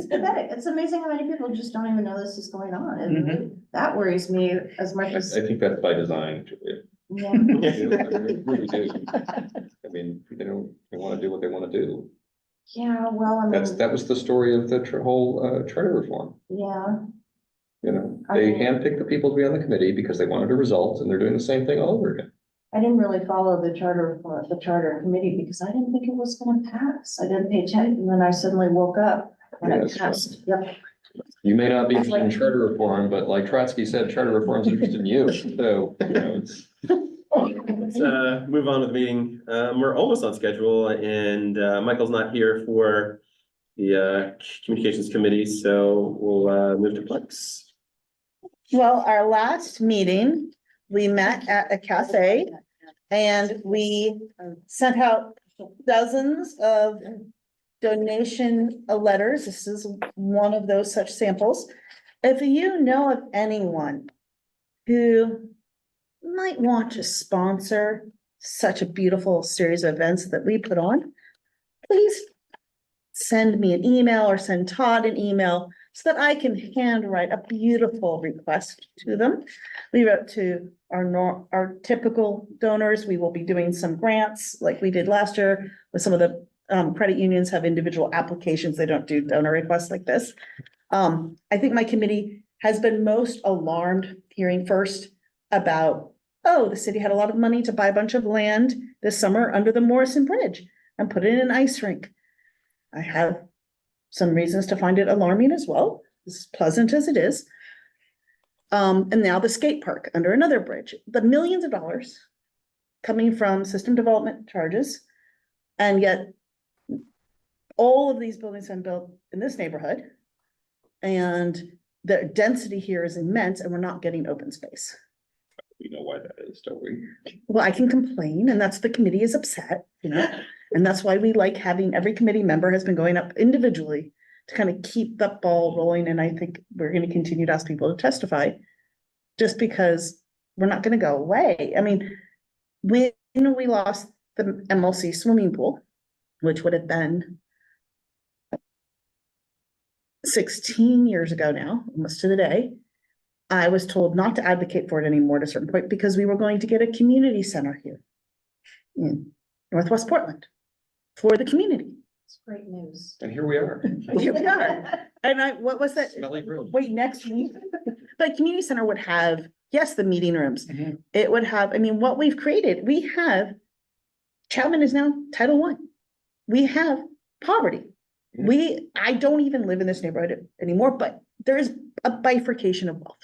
pathetic. It's amazing how many people just don't even know this is going on. And really, that worries me as much I as, think that's by design, Julia. yeah. Really do. I mean, they want to do what they want to do. Yeah, well, I mean, That was the story of the whole charter reform. yeah, They handpicked the people to be on the committee because they wanted a result, and they're doing the same thing all over again. I didn't really follow the charter committee because I didn't think it was gonna pass. I didn't pay attention, and then I suddenly woke up and Yeah, it that's passed. Yep. You may not be interested in charter reform, but like Trotsky said, charter reform is interested in you, so, it's. Let's move on with the meeting. We're almost on schedule and Michael's not here for the communications committee, so we'll move to Plex. Well, our last meeting, we met at a cafe and we sent out dozens of donation letters. This is one of those such samples. If you know of anyone who might want to sponsor such a beautiful series of events that we put on, please send me an email or send Todd an email so that I can handwrite a beautiful request to them. We wrote to our typical donors. We will be doing some grants like we did last year with some of the credit unions have individual applications. They don't do donor requests like this. I think my committee has been most alarmed hearing first about, the city had a lot of money to buy a bunch of land this summer under the Morrison Bridge and put it in an ice rink. I have some reasons to find it alarming as well, as pleasant as it is. And now the skate park under another bridge, the millions of dollars coming from system development charges. And yet all of these buildings have been built in this neighborhood. And the density here is immense and we're not getting open space. We know why that is, don't we? Well, I can complain and that's the committee is upset, and that's why we like having every committee member has been going up individually to kind of keep that ball rolling. And I think we're going to continue to ask people to testify just because we're not going to go away. I mean, when we lost the MLC swimming pool, which would have been 16 years ago now, almost to the day, I was told not to advocate for it anymore at a certain point because we were going to get a community center here. in Northwest Portland for the community. It's great news. And here we are. Here we are. And what was that? Smelly room. Wait, next week, but community center would have, yes, the meeting rooms. Mhm. It would have, I mean, what we've created, we have. Chapman is now Title I. We have poverty. I don't even live in this neighborhood anymore, but there is a bifurcation of wealth.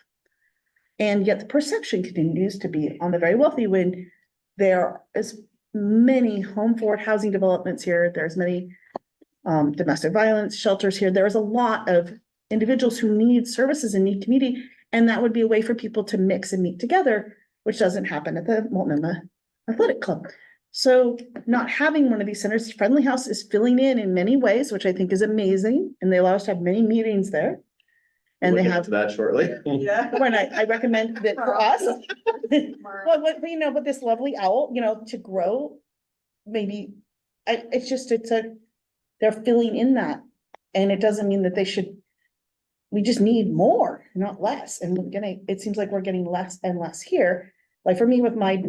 And yet the perception continues to be on the very wealthy when there is many home forward housing developments here. There's many domestic violence shelters here. There's a lot of individuals who need services and need community. And that would be a way for people to mix and meet together, which doesn't happen at the Multnomah Athletic Club. So not having one of these centers, Friendly House is filling in many ways, which I think is amazing. And they allow us to have many meetings there. And We'll they get have, to that shortly. when I recommend that for us. Well, you know, with this lovely owl, you know, to grow, maybe, they're filling in that. And it doesn't mean that they should, we just need more, not less. And it seems like we're getting less and less here. Like for me with my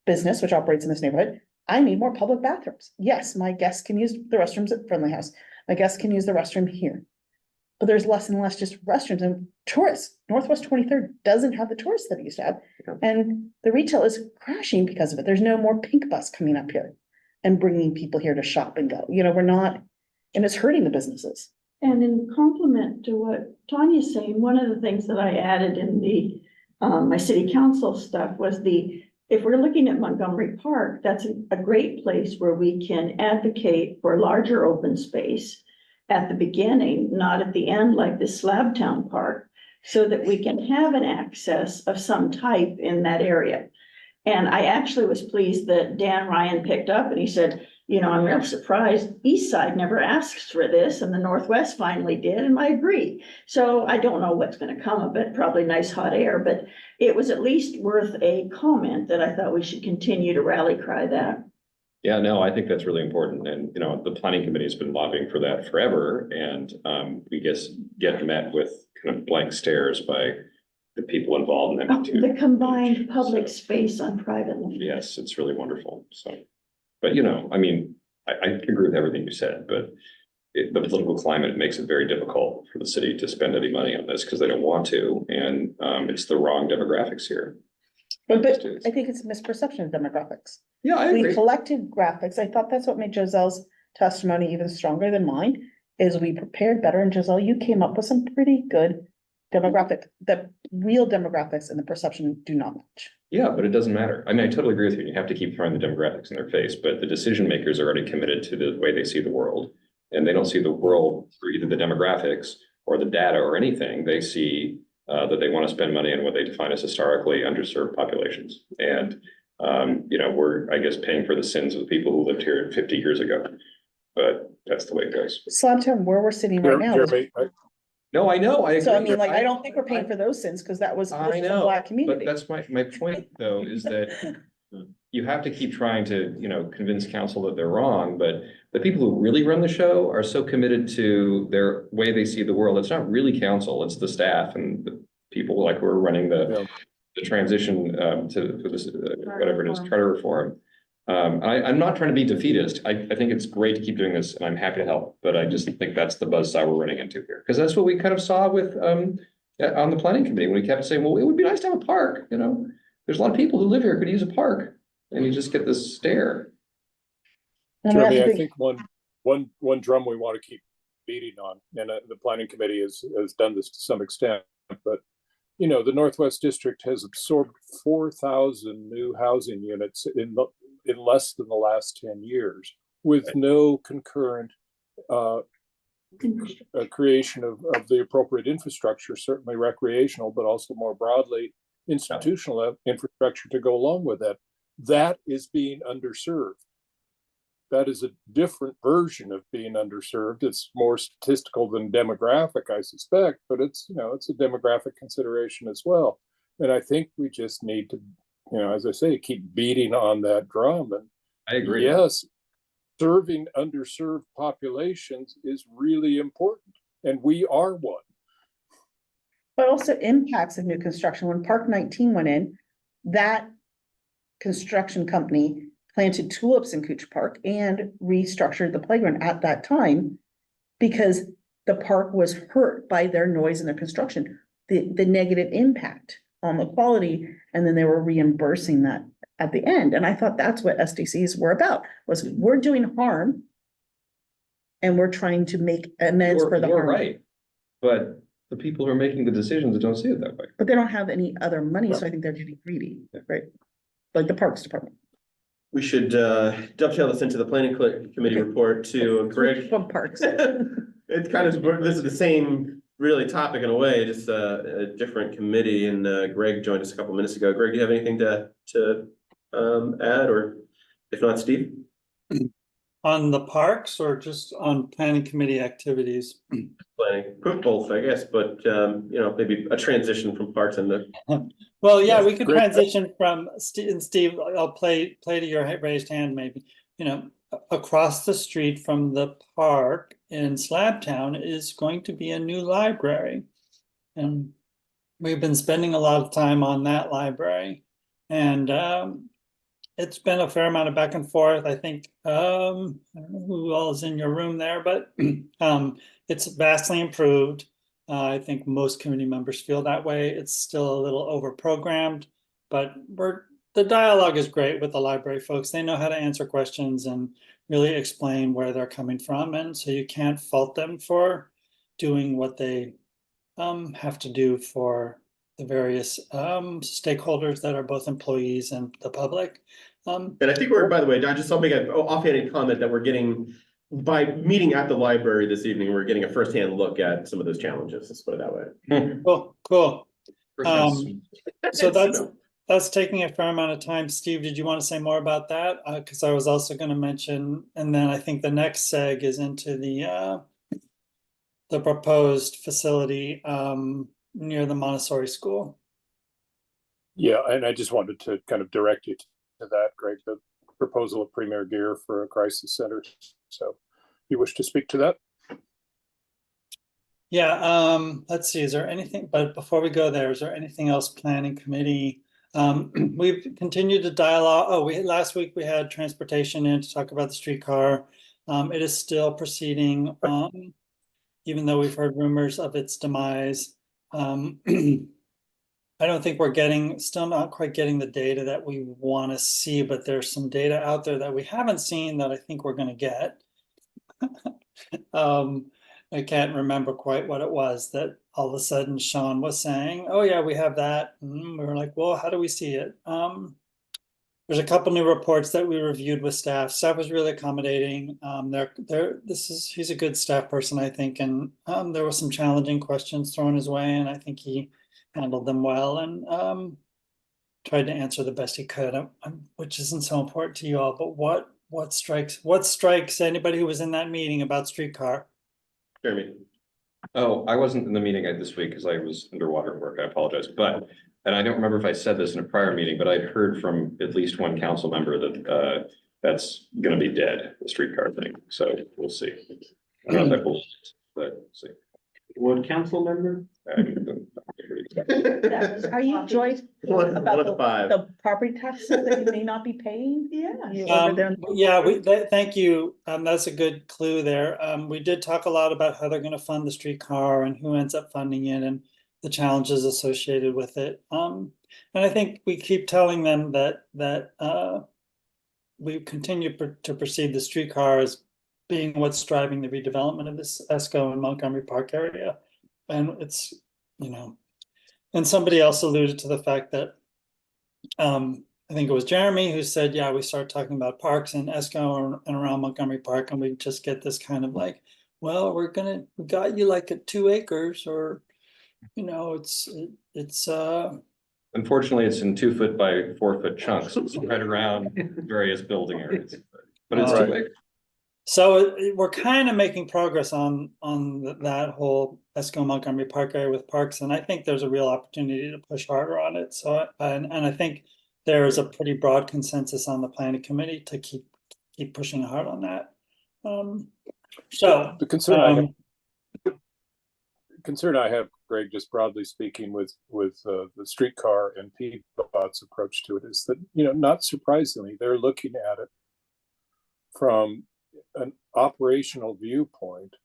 business, which operates in this neighborhood, I need more public bathrooms. Yes, my guests can use the restrooms at Friendly House. My guests can use the restroom here. But there's less and less just restrooms and tourists. Northwest 23rd doesn't have the tourists that it used to have. Yeah. And the retail is crashing because of it. There's no more pink bus coming up here and bringing people here to shop and go. You know, we're not, and it's hurting the businesses. And in complement to what Tanya's saying, one of the things that I added in the, my city council stuff was if we're looking at Montgomery Park, that's a great place where we can advocate for larger open space at the beginning, not at the end, like the Slabtown Park, so that we can have an access of some type in that area. And I actually was pleased that Dan Ryan picked up and he said, you know, I'm real surprised, East Side never asks for this and the Northwest finally did, and I agree. So I don't know what's gonna come of it, probably nice hot air, but it was at least worth a comment that I thought we should continue to rally cry that. Yeah, no, I think that's really important. And, you know, the planning committee has been lobbying for that forever. And we get met with kind of blank stares by the people involved in that too. The combined public space on private land. Yes, it's really wonderful. So, but you know, I mean, I agree with everything you said, but the political climate makes it very difficult for the city to spend any money on this because they don't want to. And it's the wrong demographics here. But I think it's a misperception of demographics. Yeah, I We agree. collected graphics. I thought that's what made Giselle's testimony even stronger than mine, is we prepared better. And Giselle, you came up with some pretty good demographic, the real demographics and the perception do not match. Yeah, but it doesn't matter. I mean, I totally agree with you. You have to keep throwing the demographics in their face, but the decision makers are already committed to the way they see the world. And they don't see the world through either the demographics or the data or anything. They see that they want to spend money on what they define as historically underserved populations. And, you know, we're, I guess, paying for the sins of the people who lived here 50 years ago. But that's the way it goes. Slabtown, where we're sitting right now. Jeremy, No, I know, I agree. So I mean, like, I don't think we're paying for those sins because that was I this was a know, Black but community. that's my point, though, is that you have to keep trying to, you know, convince council that they're wrong, but the people who really run the show are so committed to their way they see the world. It's not really council, it's the staff and the people like who are running the transition to this, whatever it is, charter reform. I'm not trying to be defeatist. I think it's great to keep doing this and I'm happy to help, but I just think that's the buzzsaw we're running into here. Because that's what we kind of saw with on the planning committee, when we kept saying, well, it would be nice to have a park, you know, there's a lot of people who live here could use a park, and you just get this stare. Jeremy, I think one drum we want to keep beating on, and the planning committee has done this to some extent, but you know, the Northwest District has absorbed 4,000 new housing units in less than the last 10 years, with no concurrent creation of the appropriate infrastructure, certainly recreational, but also more broadly institutional infrastructure to go along with that. That is being underserved. That is a different version of being underserved. It's more statistical than demographic, I suspect, but it's, you know, it's a demographic consideration as well. And I think we just need to, you know, as I say, keep beating on that drum. And I agree. Yes, serving underserved populations is really important, and we are one. But also impacts of new construction. When Park 19 went in, that construction company planted tulips in Cooch Park and restructured the playground at that time because the park was hurt by their noise and their construction, the negative impact on the quality, and then they were reimbursing that at the end. And I thought that's what SDCs were about, was we're doing harm and we're trying to make amends for the You're harm. right, but the people who are making the decisions don't see it that way. But they don't have any other money, so I think they're getting greedy, right? Like the Parks Department. We should dovetail this into the planning committee report to Greg. From Parks. It's kind of, this is the same really topic in a way, just a different committee, and Greg joined us a couple minutes ago. Greg, do you have anything to add, or if not, Steve? On the parks or just on planning committee activities? Planning, both, I guess, but you know, maybe a transition from parks and the. Well, yeah, Yes, we could great. transition from Steve, I'll play to your raised hand maybe. You know, across the street from the park in Slabtown is going to be a new library. And we've been spending a lot of time on that library. And it's been a fair amount of back and forth. I think, I don't know who all is in your room there, but it's vastly improved. I think most community members feel that way. It's still a little over-programmed, but the dialogue is great with the library folks. They know how to answer questions and really explain where they're coming from. And so you can't fault them for doing what they have to do for the various stakeholders that are both employees and the public. And I think we're, by the way, John, just I'll make an offhanded comment that we're getting, by meeting at the library this evening, we're getting a firsthand look at some of those challenges. Let's put it that way. Cool. So that's taking a fair amount of time. Steve, did you want to say more about that? Because I was also going to mention, and then I think the next seg is into the proposed facility near the Montessori school. Yeah, and I just wanted to kind of direct you to that, Greg, the proposal of Premier Gear for a crisis center. So if you wish to speak to that. Yeah, let's see, is there anything, but before we go there, is there anything else planning committee? We've continued to dialogue. Last week we had transportation in to talk about the streetcar. It is still proceeding, even though we've heard rumors of its demise. I don't think we're still not quite getting the data that we want to see, but there's some data out there that we haven't seen that I think we're going to get. I can't remember quite what it was that all of a sudden Sean was saying, oh yeah, we have that. And we were like, well, how do we see it? There's a couple new reports that we reviewed with staff. Staff was really accommodating. He's a good staff person, I think. And there were some challenging questions thrown his way, and I think he handled them well and tried to answer the best he could, which isn't so important to you all. But what strikes anybody who was in that meeting about streetcar? Jeremy. Oh, I wasn't in the meeting this week because I was underwater at work. I apologize. And I don't remember if I said this in a prior meeting, but I'd heard from at least one council member that that's going to be dead, the streetcar thing. So we'll see. I don't know if that will, but we'll see. What council member? Are you joyful One about of five. the property taxes that you may not be paying? Yeah. You over there? Thank you. That's a good clue there. We did talk a lot about how they're going to fund the streetcar and who ends up funding it and the challenges associated with it. And I think we keep telling them that we continue to perceive the streetcar as being what's driving the redevelopment of this ESCO and Montgomery Park area. And it's, and somebody else alluded to the fact that I think it was Jeremy who said, yeah, we start talking about parks and ESCO and around Montgomery Park, and we just get this kind of like, well, we got you like at 2 acres, or, it's Unfortunately, it's in 2 foot by 4 foot chunks spread around various building areas, but it's 2 acres. So we're kind of making progress on that whole ESCO Montgomery Park area with parks, and I think there's a real opportunity to push harder on it. So and I think there is a pretty broad consensus on the planning committee to keep pushing hard on that. The concern I have, concern I have, Greg, just broadly speaking with the streetcar and PBOT's approach to it is that, not surprisingly, they're looking at it from an operational viewpoint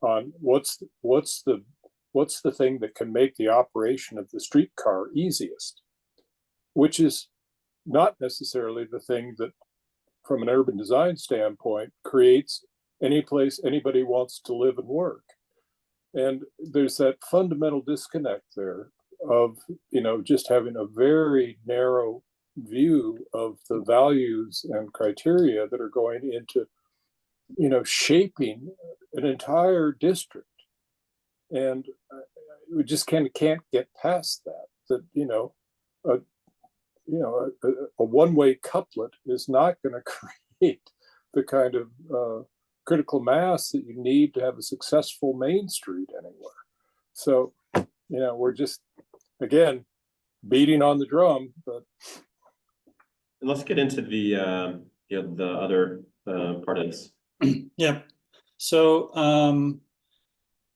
on what's the thing that can make the operation of the streetcar easiest, which is not necessarily the thing that, from an urban design standpoint, creates any place anybody wants to live and work. And there's that fundamental disconnect there of, just having a very narrow view of the values and criteria that are going into, shaping an entire district. And we just can't get past that, a one-way couplet is not going to create the kind of critical mass that you need to have a successful Main Street anywhere. So, we're just, again, beating on the drum, but. Let's get into the other part of this. Yeah, so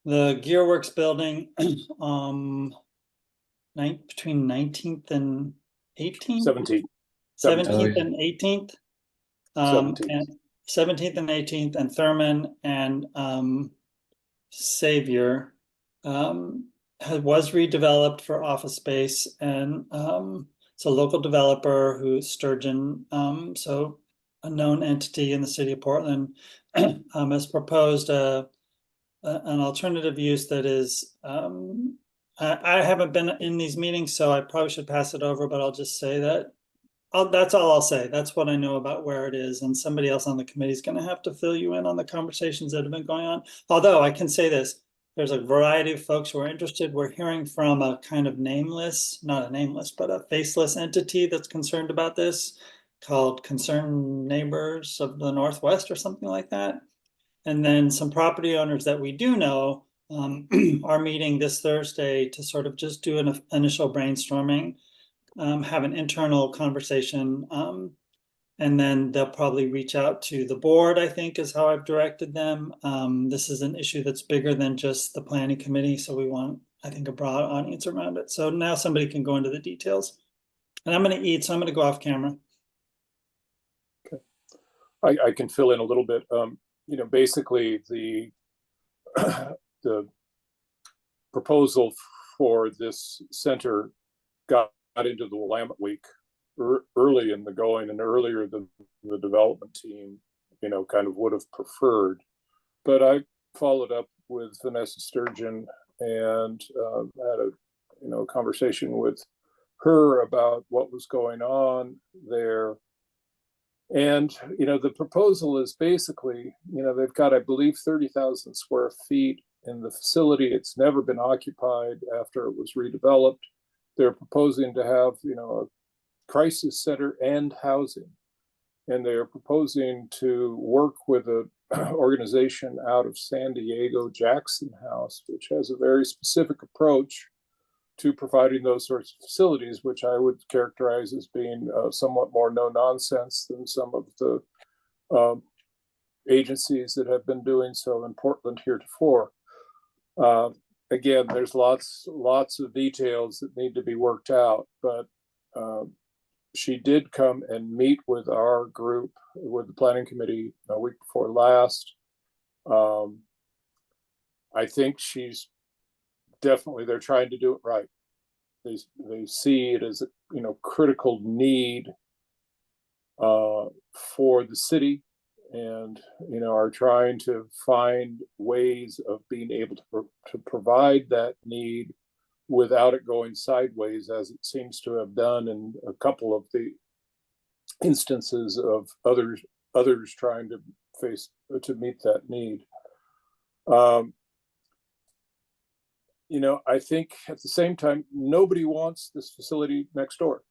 the Gearworks building, between 19th and 18th? 17th. 17th and 18th. 17th. And 17th and 18th, and Thurman and Savior was redeveloped for office space, and it's a local developer who's Sturgeon, so a known entity in the city of Portland, has proposed an alternative use that is, I haven't been in these meetings, so I probably should pass it over, but I'll just say that that's all I'll say. That's what I know about where it is, and somebody else on the committee is going to have to fill you in on the conversations that have been going on. Although I can say this, there's a variety of folks who are interested. We're hearing from a kind of not a nameless, but a faceless entity that's concerned about this, called Concerned Neighbors of the Northwest or something like that. And then some property owners that we do know are meeting this Thursday to sort of just do an initial brainstorming, have an internal conversation, and then they'll probably reach out to the board, I think is how I've directed them. This is an issue that's bigger than just the planning committee, so we want, I think, a broad audience around it. So now somebody can go into the details. And I'm going to eat, so I'm going to go off camera. I can fill in a little bit. Basically the proposal for this center got into the Willamette Week early in the going, and earlier than the development team, kind of would have preferred. But I followed up with Vanessa Sturgeon and had a conversation with her about what was going on there. And, the proposal is basically, they've got, I believe, 30,000 square feet in the facility. It's never been occupied after it was redeveloped. They're proposing to have, a crisis center and housing. And they're proposing to work with an organization out of San Diego, Jackson House, which has a very specific approach to providing those sorts of facilities, which I would characterize as being somewhat more no nonsense than some of the agencies that have been doing so in Portland heretofore. Again, there's lots of details that need to be worked out, but she did come and meet with our group, with the planning committee, a week before last. I think she's definitely, they're trying to do it right. They see it as a critical need for the city, and are trying to find ways of being able to provide that need without it going sideways, as it seems to have done in a couple of the instances of others trying to meet that need. I think at the same time, nobody wants this facility next door.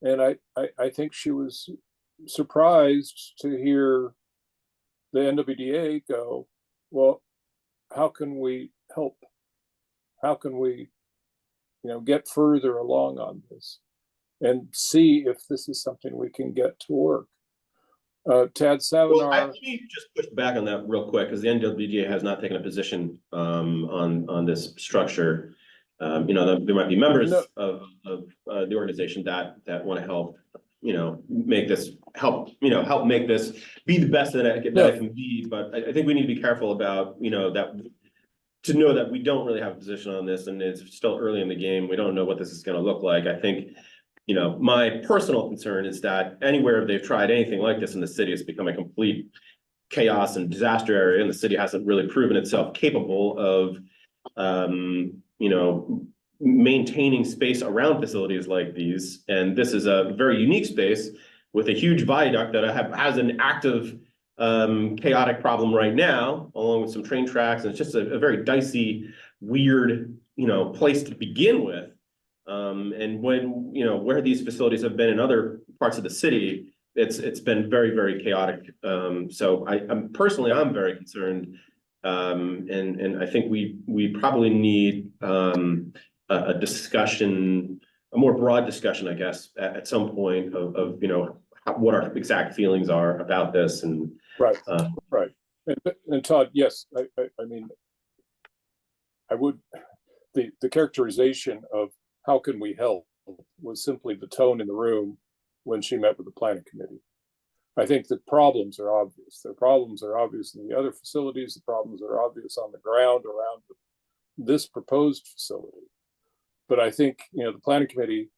And I think she was surprised to hear the NWDA go, well, how can we help? How can we, get further along on this and see if this is something we can get to work? Tad Well, Savinar, let me just push back on that real quick, because the NWDA has not taken a position on this structure. There might be members No. of the organization that want to help, make this help make this be the best that it can be. But I think we need to be careful about, that to know that we don't really have a position on this, and it's still early in the game. We don't know what this is going to look like. I think, my personal concern is that anywhere they've tried anything like this in the city, it's become a complete chaos and disaster area, and the city hasn't really proven itself capable of, maintaining space around facilities like these. And this is a very unique space with a huge viaduct that has an active chaotic problem right now, along with some train tracks. And it's just a very dicey, weird, place to begin with. And when, where these facilities have been in other parts of the city, it's been very, very chaotic. So I'm personally very concerned. And I think we probably need a discussion, a more broad discussion, I guess, at some point of what our exact feelings are about this. And right. And Todd, yes, I mean, I would, the characterization of how can we help was simply the tone in the room when she met with the planning committee. I think the problems are obvious. The problems are obvious in the other facilities. The problems are obvious on the ground around this proposed facility. But I think, the planning committee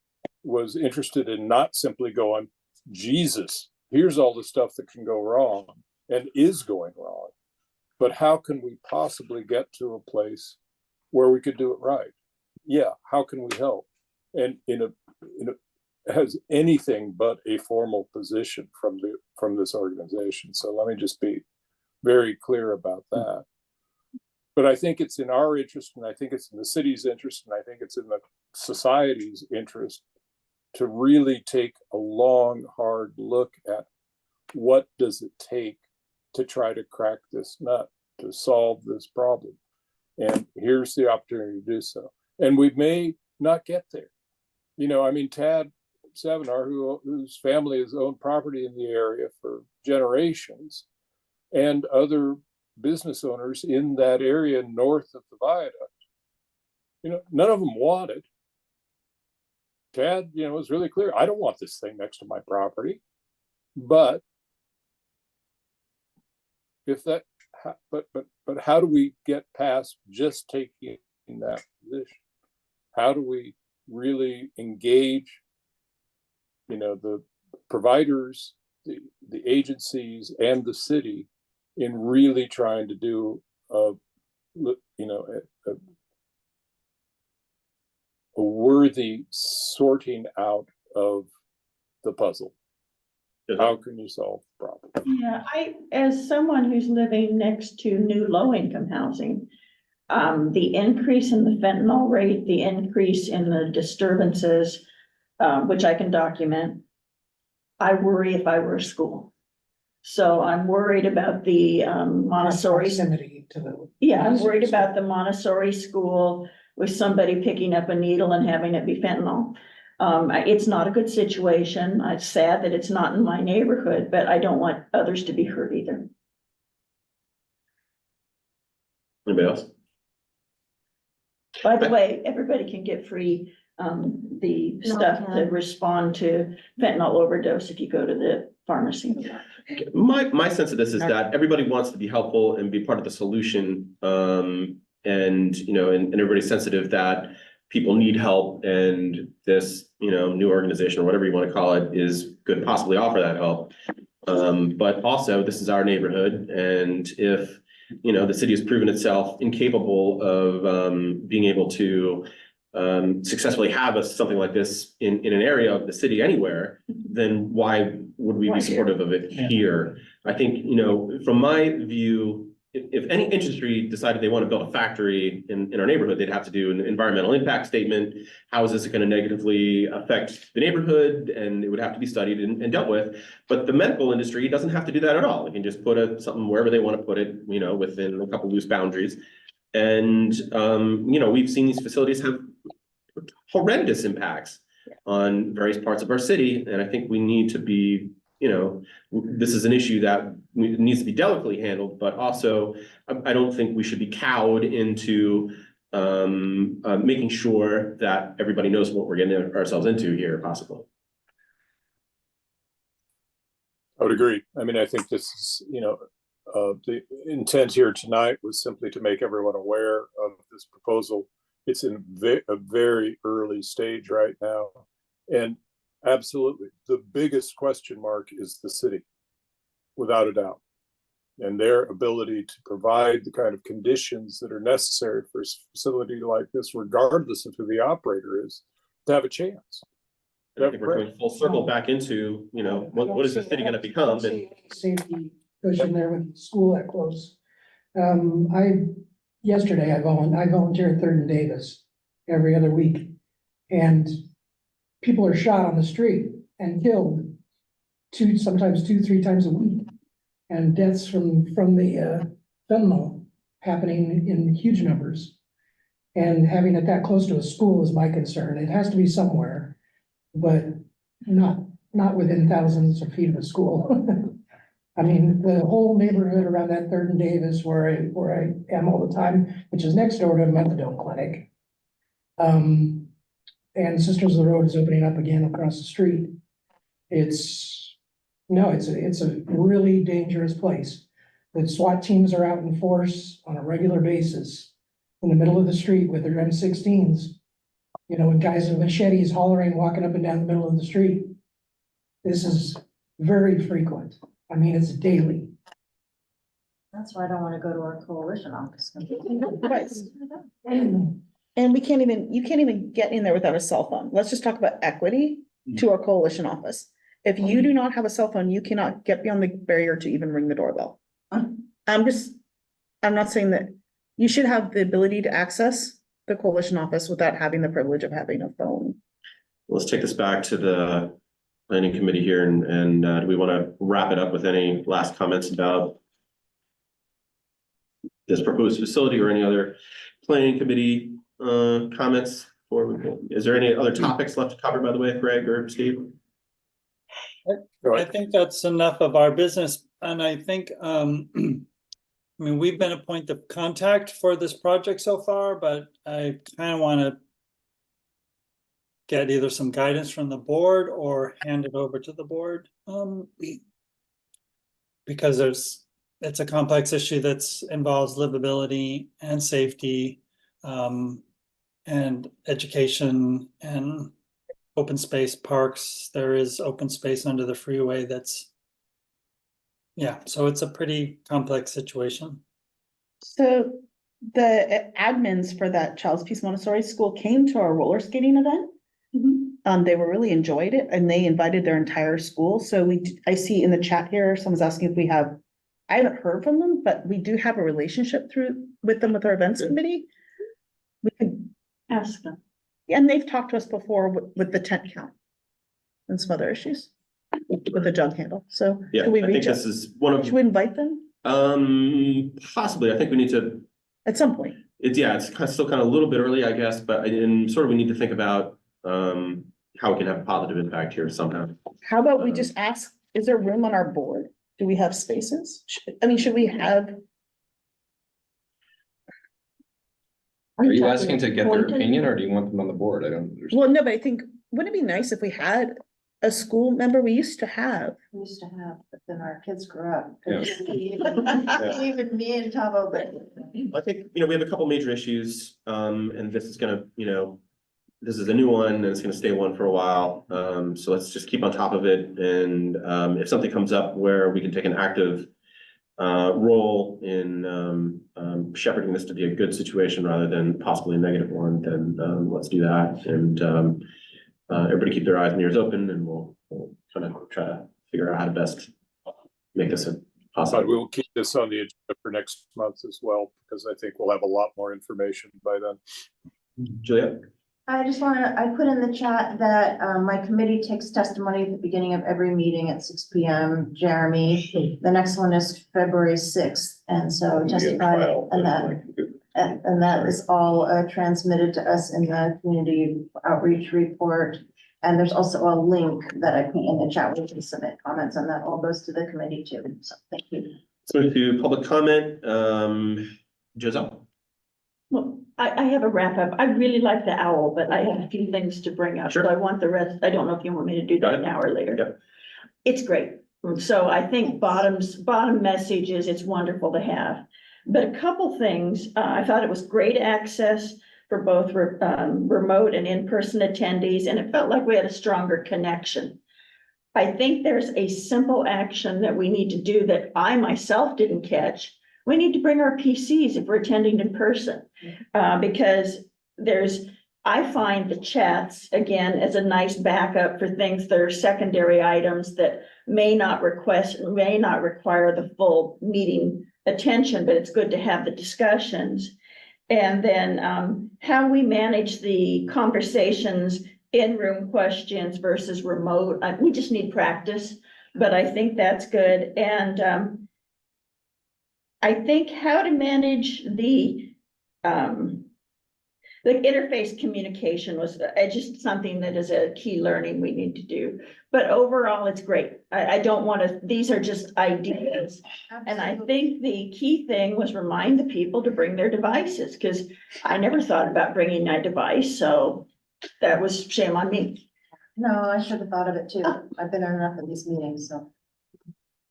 was interested in not simply going, Jesus, here's all the stuff that can go wrong and is going wrong, but how can we possibly get to a place where we could do it right? Yeah, how can we help? And has anything but a formal position from this organization. So let me just be very clear about that. But I think it's in our interest, and I think it's in the city's interest, and I think it's in the society's interest to really take a long, hard look at what does it take to try to crack this nut, to solve this problem. And here's the opportunity to do so. And we may not get there. Tad Savinar, whose family has owned property in the area for generations, and other business owners in that area north of the viaduct, none of them want it. Tad, was really clear. I don't want this thing next to my property, but but how do we get past just taking that position? How do we really engage, the providers, the agencies, and the city in really trying to do a worthy sorting out of the puzzle? How can you solve the problem? Yeah, as someone who's living next to new low-income housing, the increase in the fentanyl rate, the increase in the disturbances, which I can document, I worry if I were a school. So I'm worried about the Montessori. Yeah, I'm worried about the Montessori school with somebody picking up a needle and having it be fentanyl. It's not a good situation. It's sad that it's not in my neighborhood, but I don't want others to be hurt either. Anybody else? By the way, everybody can get free the stuff to respond to fentanyl overdose if you go to the pharmacy. My sense of this is that everybody wants to be helpful and be part of the solution. And everybody's sensitive that people need help, and this, new organization or whatever you want to call it could possibly offer that help. But also this is our neighborhood. And if, the city has proven itself incapable of being able to successfully have something like this in an area of the city anywhere, then why would we be supportive of it here? I think, from my view, if any industry decided they want to build a factory in our neighborhood, they'd have to do an environmental impact statement. How is this going to negatively affect the neighborhood? And it would have to be studied and dealt with. But the medical industry doesn't have to do that at all. They can just put something wherever they want to put it, within a couple loose boundaries. And, we've seen these facilities have horrendous impacts on various parts of our city. And I think we need to be you know, this is an issue that needs to be delicately handled, but also I don't think we should be cowed into making sure that everybody knows what we're getting ourselves into here possibly. I would agree. I mean, I think this is, you know, the intent here tonight was simply to make everyone aware of this proposal. It's in a very early stage right now. And absolutely, the biggest question mark is the city, without a doubt. And their ability to provide the kind of conditions that are necessary for a facility like this, regardless of who the operator is, to have a chance. I think we're going full circle back into, you know, what is the city gonna become? And Safety cushion there with school that close. Yesterday I volunteer at Thurman Davis every other week. And people are shot on the street and killed sometimes 2-3 times a week. And deaths from the fentanyl happening in huge numbers. And having it that close to a school is my concern. It has to be somewhere, but not within thousands of feet of a school. I mean, the whole neighborhood around that Thurman Davis where I am all the time, which is next door to a methadone clinic. And Sisters of the Road is opening up again across the street. It's a really dangerous place. The SWAT teams are out in force on a regular basis in the middle of the street with their M16s, you know, and guys with machetes hollering, walking up and down the middle of the street. This is very frequent. I mean, it's daily. That's why I don't want to go to our coalition office. And you can't even get in there without a cell phone. Let's just talk about equity to our coalition office. If you do not have a cell phone, you cannot get beyond the barrier to even ring the doorbell. I'm not saying that you should have the ability to access the coalition office without having the privilege of having a phone. let's take this back to the planning committee here and do we want to wrap it up with any last comments about this proposed facility or any other planning committee comments? Is there any other topics left to cover, by the way, Greg or Steve? I think that's enough of our business, and I think, I mean, we've been a point of contact for this project so far, but I kind of want to get either some guidance from the board or hand it over to the board. Because it's a complex issue that's involves livability and safety, and education and open space parks. There is open space under the freeway that's, yeah, so it's a pretty complex situation. So the admins for that Child's Peace Montessori school came to our roller skating event. They were really enjoyed it and they invited their entire school. So I see in the chat here, someone's asking if we have, I haven't heard from them, but we do have a relationship with them with our events committee. We can Ask them. and they've talked to us before with the tent count and some other issues with the jug handle. So Yeah, should we I think reach out? this is one of, Should we invite them possibly, I think we need to, at some point? it's still kind of a little bit early, I guess, but we need to think about how we can have a positive impact here somehow. How about we just ask, is there room on our board? Do we have spaces? Should we have? Are you asking to get their opinion or do you want them on the board? I don't understand. Well, no, but I think, wouldn't it be nice if we had a school member we used to have? We used to have, but then our kids grew up. Yeah. Even me and Tavo, but. I think, we have a couple major issues, and this is gonna, this is a new one and it's gonna stay one for a while. So let's just keep on top of it. And if something comes up where we can take an active role in shepherding this to be a good situation rather than possibly a negative one, then let's do that. And everybody keep their eyes and ears open and we'll kind of try to figure out how to best make this a But possible. we will keep this on the agenda for next month as well, because I think we'll have a lot more information by then. Juliet? I put in the chat that my committee takes testimony at the beginning of every meeting at 6 p.m. Jeremy, the next one is February 6th. And so testify and that is all transmitted to us in the community outreach report. And there's also a link that I put in the chat where you can submit comments, and that all goes to the committee too. So thank you. Let's move to public comment. Giselle? Well, I have a wrap up. I really like the owl, but I have a few things to bring up. So Sure. I want the rest, I don't know if you want me to do Go that ahead. now or later. Yep. It's great. So I think bottom message is it's wonderful to have. But a couple things, I thought it was great access for both remote and in-person attendees, and it felt like we had a stronger connection. I think there's a simple action that we need to do that I myself didn't catch. We need to bring our PCs if we're attending in person. Because I find the chats, again, as a nice backup for things that are secondary items that may not require the full meeting attention, but it's good to have the discussions. And then how we manage the conversations, in-room questions versus remote. We just need practice, but I think that's good. And I think how to manage the interface communication was just something that is a key learning we need to do. But overall, it's great. I don't want to, these are just ideas. And I think the key thing was remind the people to bring their devices, because I never thought about bringing my device, so that was shame on me. No, I should have thought of it too. I've been in enough of these meetings, so.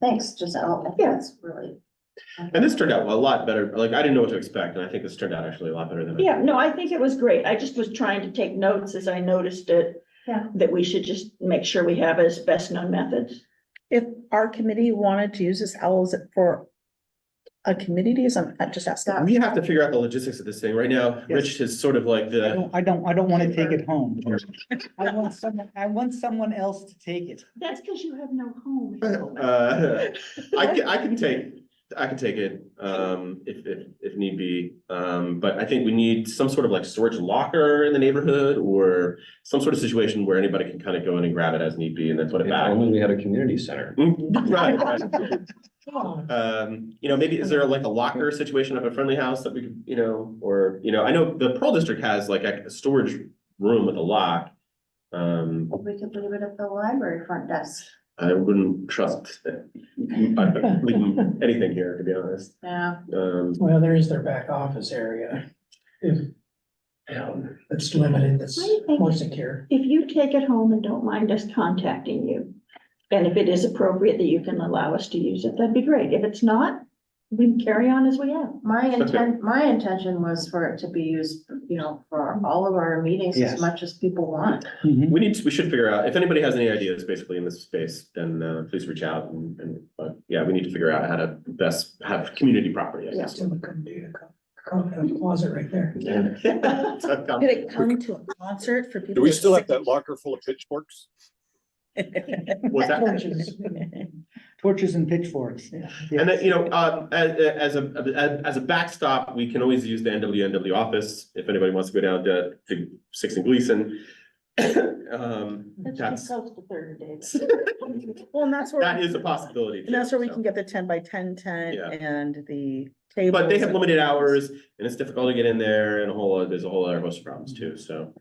Thanks, Giselle. I think that's really. And this turned out a lot better. Like, I didn't know what to expect, and I think this turned out actually a lot better than I. Yeah, no, I think it was great. I just was trying to take notes as I noticed it. Yeah. That we should just make sure we have as best known methods. If our committee wanted to use this, how is it for a committee to use? I'm just asking. We have to figure out the logistics of this thing. Right now, Yes. Rich is sort of like the. I don't want to take it home. I want someone else to take it. That's because you have no home. I can take it, if need be. But I think we need some sort of like storage locker in the neighborhood, or some sort of situation where anybody can kind of go in and grab it as need be and then put it If back. only we had a community center. Right. Maybe is there like a locker situation of a friendly house that we could, or, I know the Pearl District has like a storage room with a lock. We could leave it at the library front desk. I wouldn't trust anything here, to be honest. Yeah. Well, there is their back office area. It's limited, that's more secure. If you take it home and don't mind us contacting you, and if it is appropriate that you can allow us to use it, that'd be great. If it's not, we can carry on as we have. My intention was for it to be used, for all of our meetings Yes. as much as people want. We should figure out, if anybody has any ideas basically in this space, then please reach out but yeah, we need to figure out how to best have community property, I guess. Still couldn't do a closet right there. Did it come to a concert for people? Do we to still have sit- that locker full of pitchforks? What's that? Torches and pitchforks. Yeah. And then, as a backstop, we can always use the NWNW office if anybody wants to go down to 6 and Gleason. That's too That's, close to Thurman, David. Well, and that's where. that is a possibility. And that's where we too, can get the 10x10 tent Yeah. and the so. tables. But they have and- limited hours and it's difficult to get in there and there's a whole other host of problems too. So,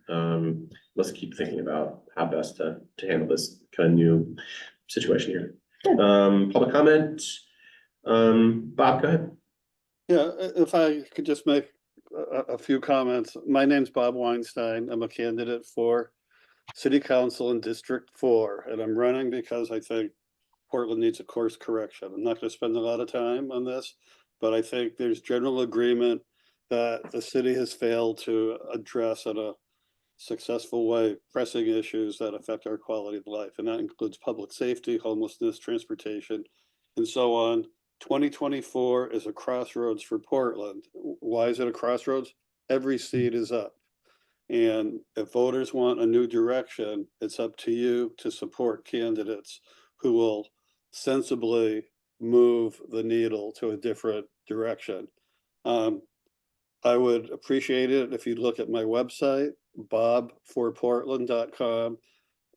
let's keep thinking about how best to handle this kind of new situation here. Public comment. Bob, go ahead. Yeah, if I could just make a few comments. My name's Bob Weinstein. I'm a candidate for City Council in District 4, and I'm running because I think Portland needs a course correction. I'm not going to spend a lot of time on this, but I think there's general agreement that the city has failed to address in a successful way pressing issues that affect our quality of life, and that includes public safety, homelessness, transportation, and so on. 2024 is a crossroads for Portland. Why is it a crossroads? Every seat is up. And if voters want a new direction, it's up to you to support candidates who will sensibly move the needle to a different direction. I would appreciate it if you'd look at my website, bobforportland.com.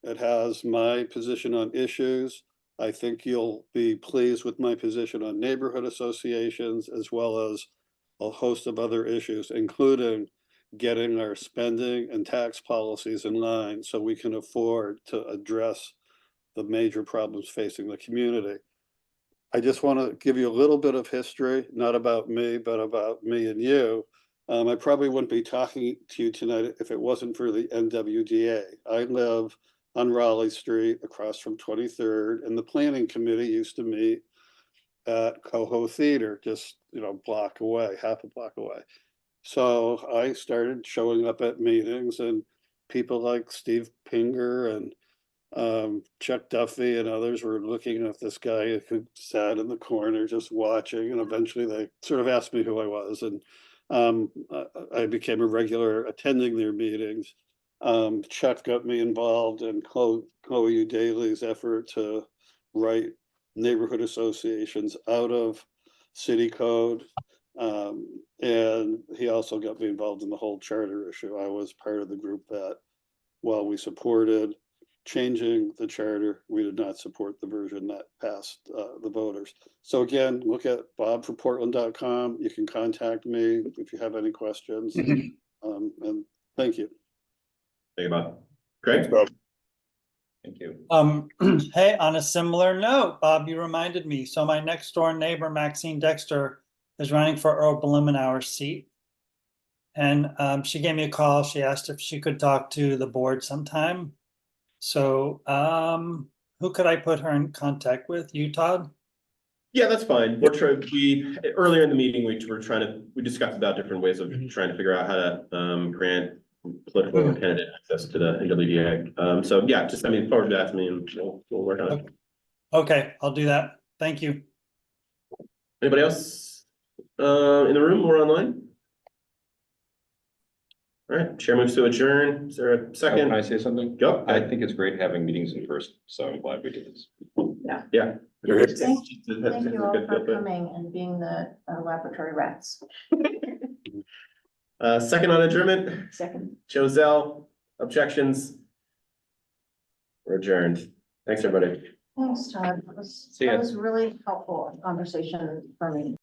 It has my position on issues. I think you'll be pleased with my position on neighborhood associations, as well as a host of other issues, including getting our spending and tax policies in line so we can afford to address the major problems facing the community. I just want to give you a little bit of history, not about me, but about me and you. I probably wouldn't be talking to you tonight if it wasn't for the NWDA. I live on Raleigh Street across from 23rd, and the planning committee used to meet at Coho Theater, just, block away, half a block away. So I started showing up at meetings, and people like Steve Pinger and Chuck Duffy and others were looking at this guy who sat in the corner just watching, and eventually they sort of asked me who I was, and I became a regular attending their meetings. Chuck got me involved in Chloe Daly's effort to write neighborhood associations out of city code. And he also got me involved in the whole charter issue. I was part of the group that, while we supported changing the charter, we did not support the version that passed the voters. So again, look at bobforportland.com. You can contact me if you have any questions. And thank you. Thank you, Bob. Greg? Thank you. Hey, on a similar note, Bob, you reminded me. So my next door neighbor, Maxine Dexter, is running for Earl Blumenauer's seat. And she gave me a call. She asked if she could talk to the board sometime. So who could I put her in contact with? You, Todd? Yeah, that's fine. Earlier in the meeting, we discussed about different ways of trying to figure out how to grant political candidate access to the NWDA. So yeah, just forward that to me and we'll work on it. Okay, I'll do that. Thank you. Anybody else in the room or online? All right, chair moves to adjourn. Is there a second? Can I say something? Go. I think it's great having meetings in person, so I'm glad we did this. Yeah. Thank you all for coming and being the laboratory rats. Second on adjournment, Second. Joselle, objections? We're adjourned. Thanks, everybody. Thanks, Todd. That was really helpful conversation for me.